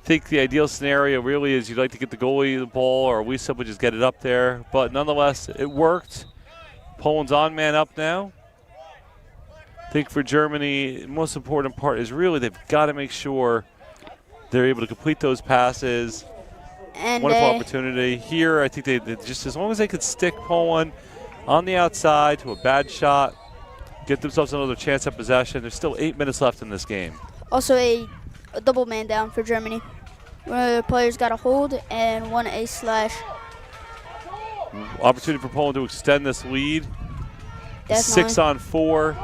think the ideal scenario really is you'd like to get the goalie the ball, or we simply just get it up there. But nonetheless, it worked. Poland's on man up now. I think for Germany, the most important part is really they've got to make sure they're able to complete those passes. And Wonderful opportunity. Here, I think they just, as long as they could stick Poland on the outside to a bad shot, get themselves another chance at possession. There's still 8 minutes left in this game. also a double man down for Germany. One of the players got a hold and one a slash. Opportunity for Poland to extend this lead. Definitely. 6-on-4.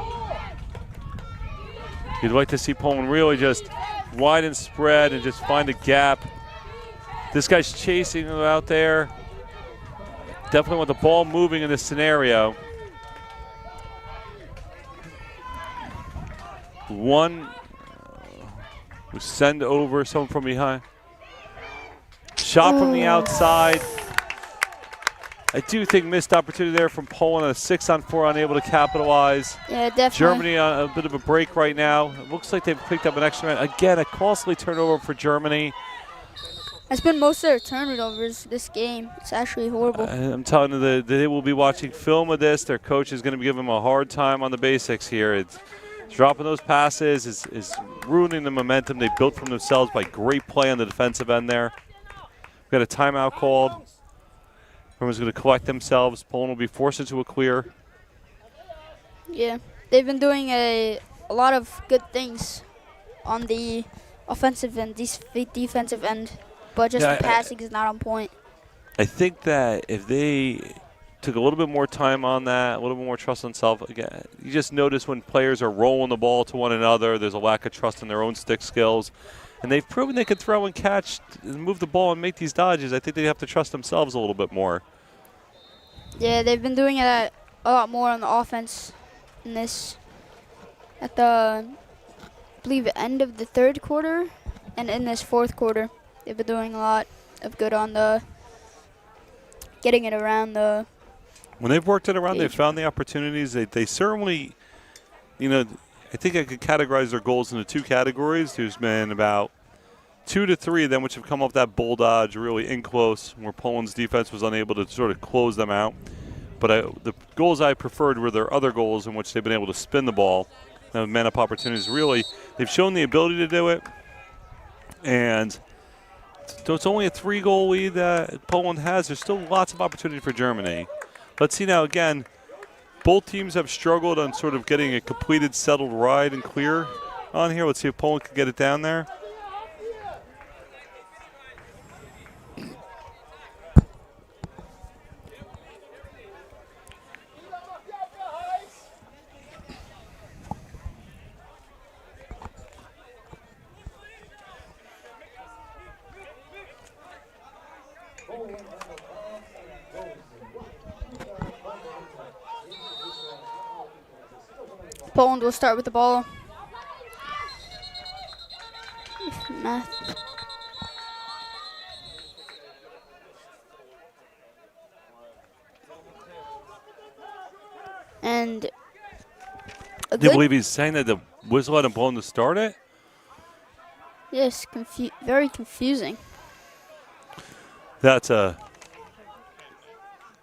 You'd like to see Poland really just wide and spread and just find a gap. This guy's chasing him out there. Definitely want the ball moving in this scenario. One, we send over someone from behind. Shot from the outside. I do think missed opportunity there from Poland. A 6-on-4, unable to capitalize. Yeah, definitely. Germany on a bit of a break right now. It looks like they've picked up an extra man. Again, a costly turnover for Germany. That's been most of their turnovers this game. It's actually horrible. I'm telling you that they will be watching film of this. Their coach is going to be giving them a hard time on the basics here. It's dropping those passes is ruining the momentum they built from themselves by great play on the defensive end there. We've got a timeout called. Everyone's going to collect themselves. Poland will be forced into a clear. Yeah, they've been doing a lot of good things on the offensive and defensive end, but just the passing is not on point. I think that if they took a little bit more time on that, a little bit more trust in self, again, you just notice when players are rolling the ball to one another, there's a lack of trust in their own stick skills. And they've proven they can throw and catch and move the ball and make these dodges. I think they have to trust themselves a little bit more. Yeah, they've been doing it a lot more on the offense in this, at the, I believe, end of the third quarter and in this fourth quarter. They've been doing a lot of good on the, getting it around the. When they've worked it around, they've found the opportunities. They certainly, you know, I think I could categorize their goals into two categories. There's been about 2 to 3 of them which have come off that bull dodge really in close, where Poland's defense was unable to sort of close them out. But the goals I preferred were their other goals in which they've been able to spin the ball and man up opportunities. Really, they've shown the ability to do it. And so it's only a 3-goal lead that Poland has. There's still lots of opportunity for Germany. Let's see now again. Both teams have struggled on sort of getting a completed, settled ride and clear on here. Let's see if Poland can get it down there. Poland will start with the ball. Math. And Do you believe he's saying that the whistle hadn't blown to start it? Yes, very confusing. That's a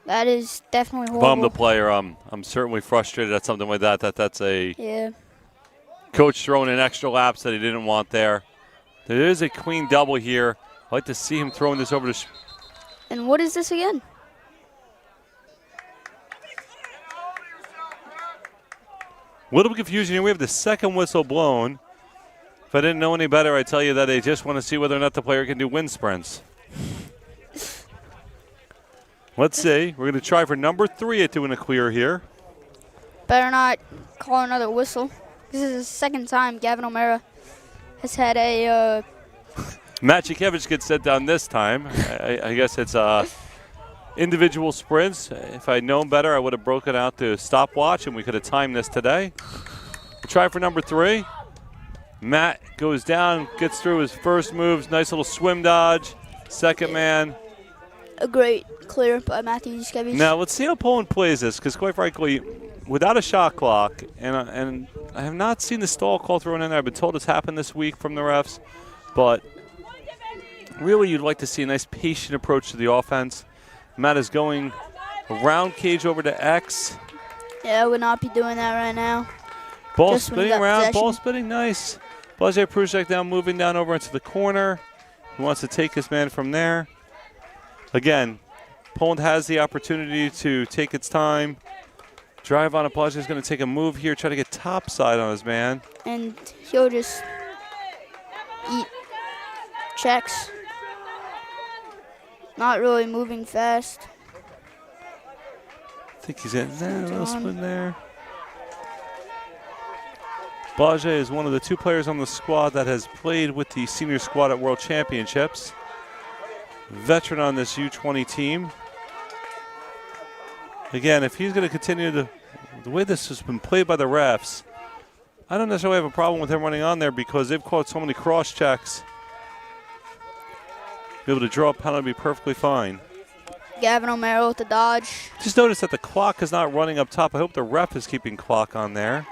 That is definitely if I'm horrible. the player, I'm certainly frustrated at something like that. That's a Yeah. coach throwing in extra laps that he didn't want there. There is a clean double here. I'd like to see him throwing this over to. And what is this again? A little bit confusing here. We have the second whistle blown. If I didn't know any better, I'd tell you that they just want to see whether or not the player can do wind sprints. Let's see. We're going to try for number 3 at doing a clear here. Better not call another whistle. This is the second time Gavin O'Mara has had a. Matt Chikevich gets set down this time. I guess it's individual sprints. If I'd known better, I would have broken out the stopwatch and we could have timed this today. We'll try for number 3. Matt goes down, gets through his first moves. Nice little swim dodge. Second man. A great clear by Matthew Yuskevich. Now, let's see how Poland plays this, because quite frankly, without a shot clock, and I have not seen the stall call thrown in there. I've been told it's happened this week from the refs, but Really, you'd like to see a nice patient approach to the offense. Matt is going around cage over to X. Yeah, I would not be doing that right now. Ball Just when you spinning got around, ball possession. spinning, nice. Blazej Prusek now moving down over into the corner. He wants to take his man from there. Again, Poland has the opportunity to take its time. Drive on it. Blazej is going to take a move here, try to get topside on his man. And he'll just eat checks. Not really moving fast. I think he's in there, a little spin there. Blazej is one of the 2 players on the squad that has played with the senior squad at World Championships. Veteran on this U20 team. Again, if he's going to continue the way this has been played by the refs, I don't necessarily have a problem with him running on there because they've caught so many cross checks. Be able to draw a penalty, be perfectly fine. Gavin O'Mara with the dodge. Just notice that the clock is not running up top. I hope the ref is keeping clock on there.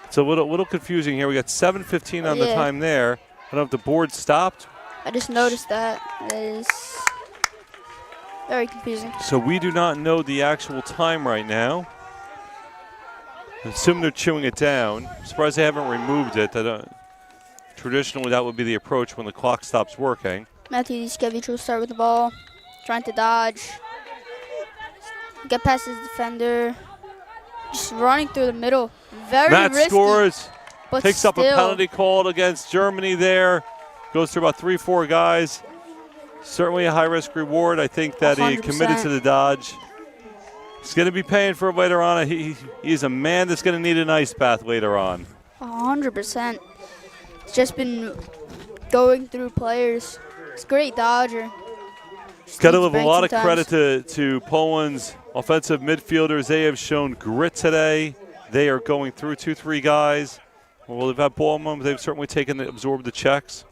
It's a little confusing here. We got 7:15 on the time there. I don't know if the board stopped. I just noticed that. That is very confusing. So we do not know the actual time right now. I assume they're chewing it down. I'm surprised they haven't removed it. Traditionally, that would be the approach when the clock stops working. Matthew Diskevich will start with the ball. Trying to dodge. Get past his defender. Just running through the middle. Very Matt risky. scores. But Picks up a still, penalty called against Germany there. Goes through about 3-4 guys. Certainly a high-risk reward. I think that he 100%. committed to the dodge. He's going to be paying for it later on. He's a man that's going to need an ice bath later on. 100%. It's just been going through players. It's a great dodger. Got to give a lot of credit to Poland's offensive midfielders. They have shown grit today. They are going through 2-3 guys. Well, they've had ball moments. They've certainly absorbed the checks.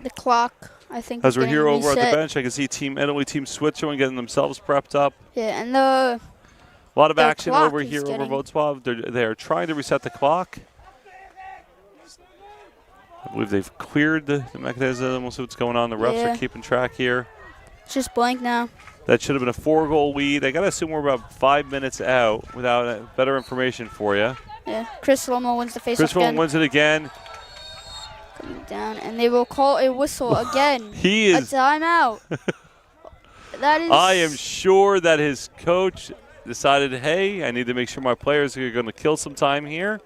The clock, I think. As we're here over at reset. the bench, I can see Team Italy, Team Switzerland getting themselves prepped up. Yeah, and a lot of action clock over is here over getting- Votswav. They're trying to reset the clock. I believe they've cleared the mechanism. We'll see what's going on. The refs Yeah. are keeping track here. It's just blank now. That should have been a 4-goal lead. I got to assume we're about 5 minutes out without better information for you. Yeah, Chris Lomo wins the face-off Chris Fulham again. wins it again. Coming down, and they will call a whistle again. He is. A timeout. That is. I am sure that his coach decided, hey, I need to make sure my players are going to kill some time here,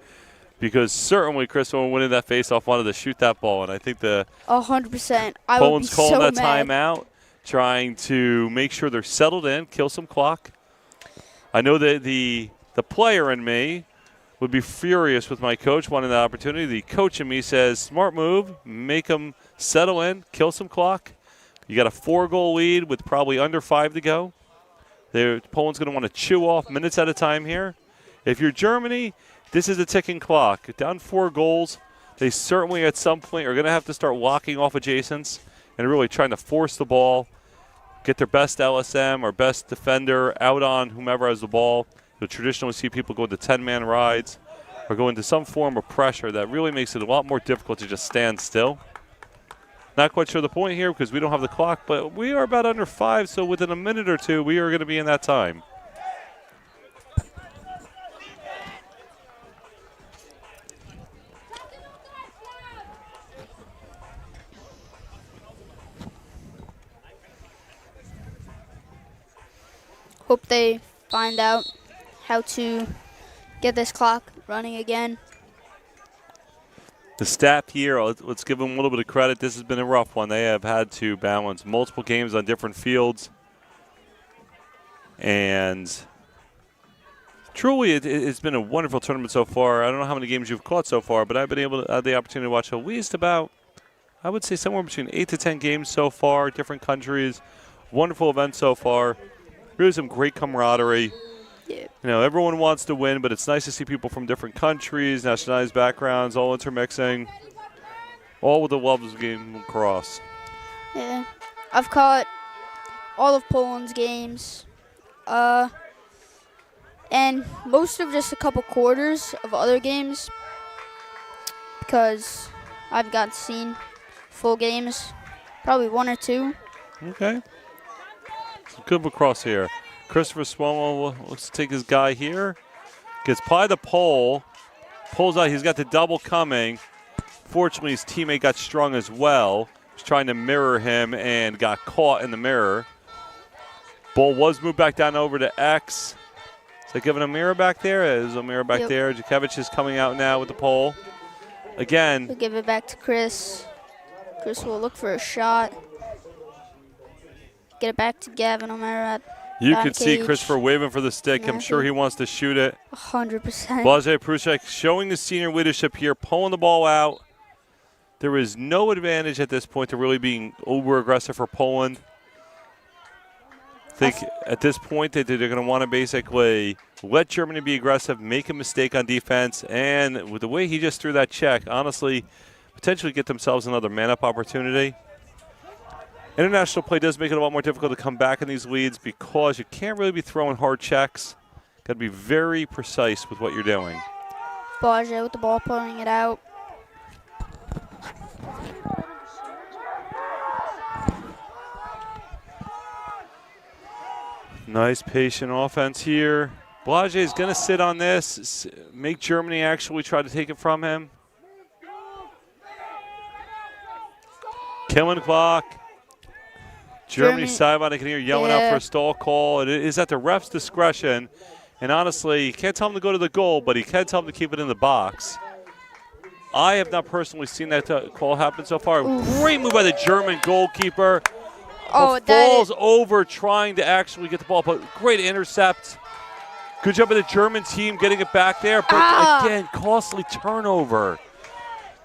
because certainly Chris Fulham winning that faceoff wanted to shoot that ball, and I think the 100%. I would be Poland's calling so that mad. timeout, trying to make sure they're settled in, kill some clock. I know that the player in me would be furious with my coach wanting that opportunity. The coach in me says, smart move, make them settle in, kill some clock. You got a 4-goal lead with probably under 5 to go. Poland's going to want to chew off minutes at a time here. If you're Germany, this is a ticking clock. Down 4 goals, they certainly at some point are going to have to start locking off adjacents and really trying to force the ball, get their best LSM or best defender out on whomever has the ball. You'll traditionally see people go into 10-man rides or go into some form of pressure that really makes it a lot more difficult to just stand still. Not quite sure the point here because we don't have the clock, but we are about under 5, so within a minute or two, we are going to be in that time. Hope they find out how to get this clock running again. The staff here, let's give them a little bit of credit. This has been a rough one. They have had to balance multiple games on different fields. And truly, it's been a wonderful tournament so far. I don't know how many games you've caught so far, but I've been able to have the opportunity to watch at least about, I would say, somewhere between 8 to 10 games so far, different countries. Wonderful event so far. Really some great camaraderie. Yeah. You know, everyone wants to win, but it's nice to see people from different countries, nationalized backgrounds, all intermixing, all with the love of the game across. Yeah. I've caught all of Poland's games. And most of just a couple quarters of other games. because I've got seen full games, probably 1 or 2. Okay. Good across here. Christopher Swallow looks to take his guy here. Gets by the pole. Pulls out. He's got the double coming. Fortunately, his teammate got strung as well. He's trying to mirror him and got caught in the mirror. Ball was moved back down over to X. Is that giving a mirror back there? There's a mirror back there. Jukevich is coming out now with the pole. Again. We'll give it back to Chris. Chris will look for a shot. Get it back to Gavin O'Mara. You could see Christopher waving for the stick. I'm sure he wants to shoot it. 100%. Blazej Prusek showing the senior leadership here, pulling the ball out. There is no advantage at this point to really being over-aggressive for Poland. I think at this point that they're going to want to basically let Germany be aggressive, make a mistake on defense, and with the way he just threw that check, honestly, potentially get themselves another man-up opportunity. International play does make it a lot more difficult to come back in these leads because you can't really be throwing hard checks. Got to be very precise with what you're doing. Blazej with the ball, pulling it out. Nice patient offense here. Blazej is going to sit on this, make Germany actually try to take it from him. Killing clock. Germany sideline, I can hear yelling out for a stall call. It is at the ref's discretion. And honestly, you can't tell him to go to the goal, but he can tell him to keep it in the box. I have not personally seen that call happen so far. Great move by the German goalkeeper. Falls over trying to actually get the ball, but great intercept. Good job by the German team getting it back there. But again, costly turnover.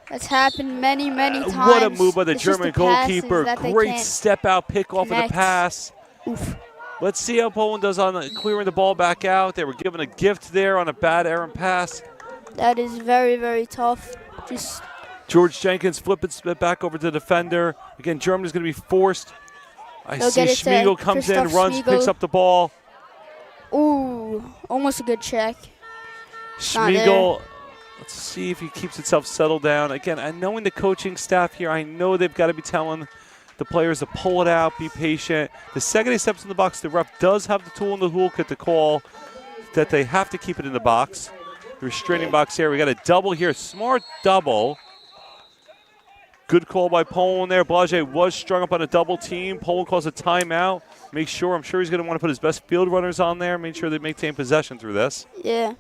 That's happened many, many times. What a move by the German goalkeeper. Great step out, pick off of the pass. Oof. Let's see how Poland does on clearing the ball back out. They were given a gift there on a bad errant pass. That is very, very tough. George Jenkins flipping it back over to the defender. Again, Germany's going to be forced. I see Schmiegel comes in, runs, picks up the ball. Ooh, almost a good check. Schmiegel, let's see if he keeps himself settled down. Again, knowing the coaching staff here, I know they've got to be telling the players to pull it out, be patient. The second he steps in the box, the ref does have the tool in the toolkit to call that they have to keep it in the box. The restraining box here. We got a double here, smart double. Good call by Poland there. Blazej was strung up on a double team. Poland calls a timeout. I'm sure he's going to want to put his best field runners on there. Make sure they maintain possession through this. Yeah,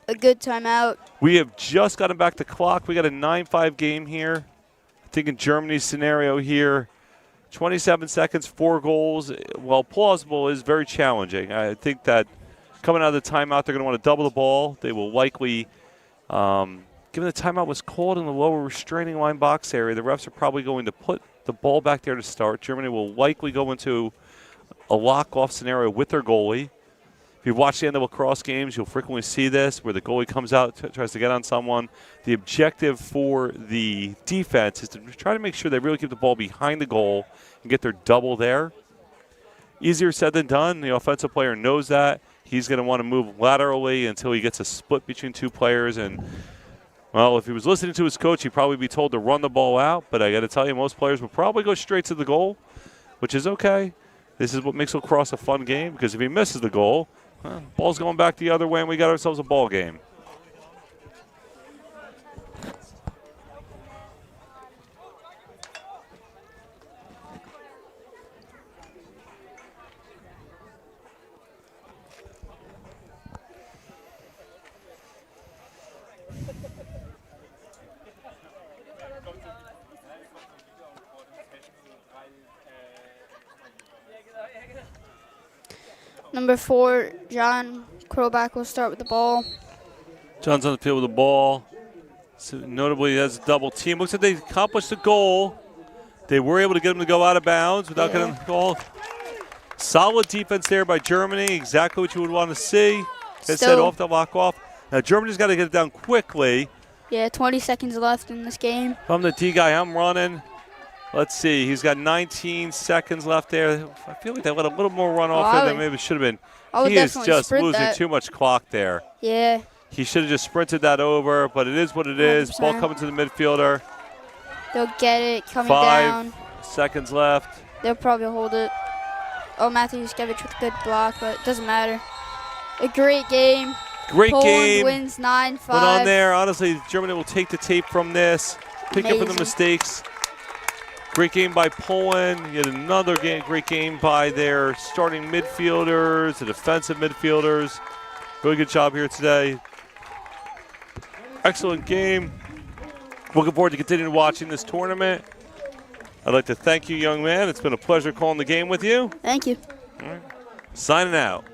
a good timeout. We have just gotten back the clock. We got a 9-5 game here. I think in Germany's scenario here, 27 seconds, 4 goals. While plausible, is very challenging. I think that coming out of the timeout, they're going to want to double the ball. They will likely, given the timeout was called in the lower restraining line box area, the refs are probably going to put the ball back there to start. Germany will likely go into a lock-off scenario with their goalie. If you watch the end of lacrosse games, you'll frequently see this, where the goalie comes out, tries to get on someone. The objective for the defense is to try to make sure they really keep the ball behind the goal and get their double there. Easier said than done. The offensive player knows that. He's going to want to move laterally until he gets a split between two players. And, well, if he was listening to his coach, he'd probably be told to run the ball out. But I got to tell you, most players will probably go straight to the goal, which is okay. This is what makes lacrosse a fun game, because if he misses the goal, ball's going back the other way, and we got ourselves a ball game. Number 4, John Krobach will start with the ball. John's on the field with the ball. So notably, he has a double team. Looks like they accomplished the goal. They were able to get him to go out of bounds without getting the goal. Solid defense there by Germany. Exactly what you would want to see. They set off the lock off. Now Germany's got to get it down quickly. Yeah, 20 seconds left in this game. If I'm the D guy, I'm running. Let's see. He's got 19 seconds left there. I feel like they let a little more run off there than maybe it should have been. He is just losing too much clock there. Yeah. He should have just sprinted that over, but it is what it is. Ball 100%. coming to the midfielder. They'll get it coming 5 down. seconds left. They'll probably hold it. Oh, Matthews-Kevich with a good block, but it doesn't matter. A great game. Great Poland game. wins 9-5. But on there, honestly, Germany will take the tape from this, pick up from the Amazing. mistakes. Great game by Poland. Yet another great game by their starting midfielders, the defensive midfielders. Really good job here today. Excellent game. Looking forward to continuing watching this tournament. I'd like to thank you, young man. It's been a pleasure calling the game with you. Thank you. Signing out.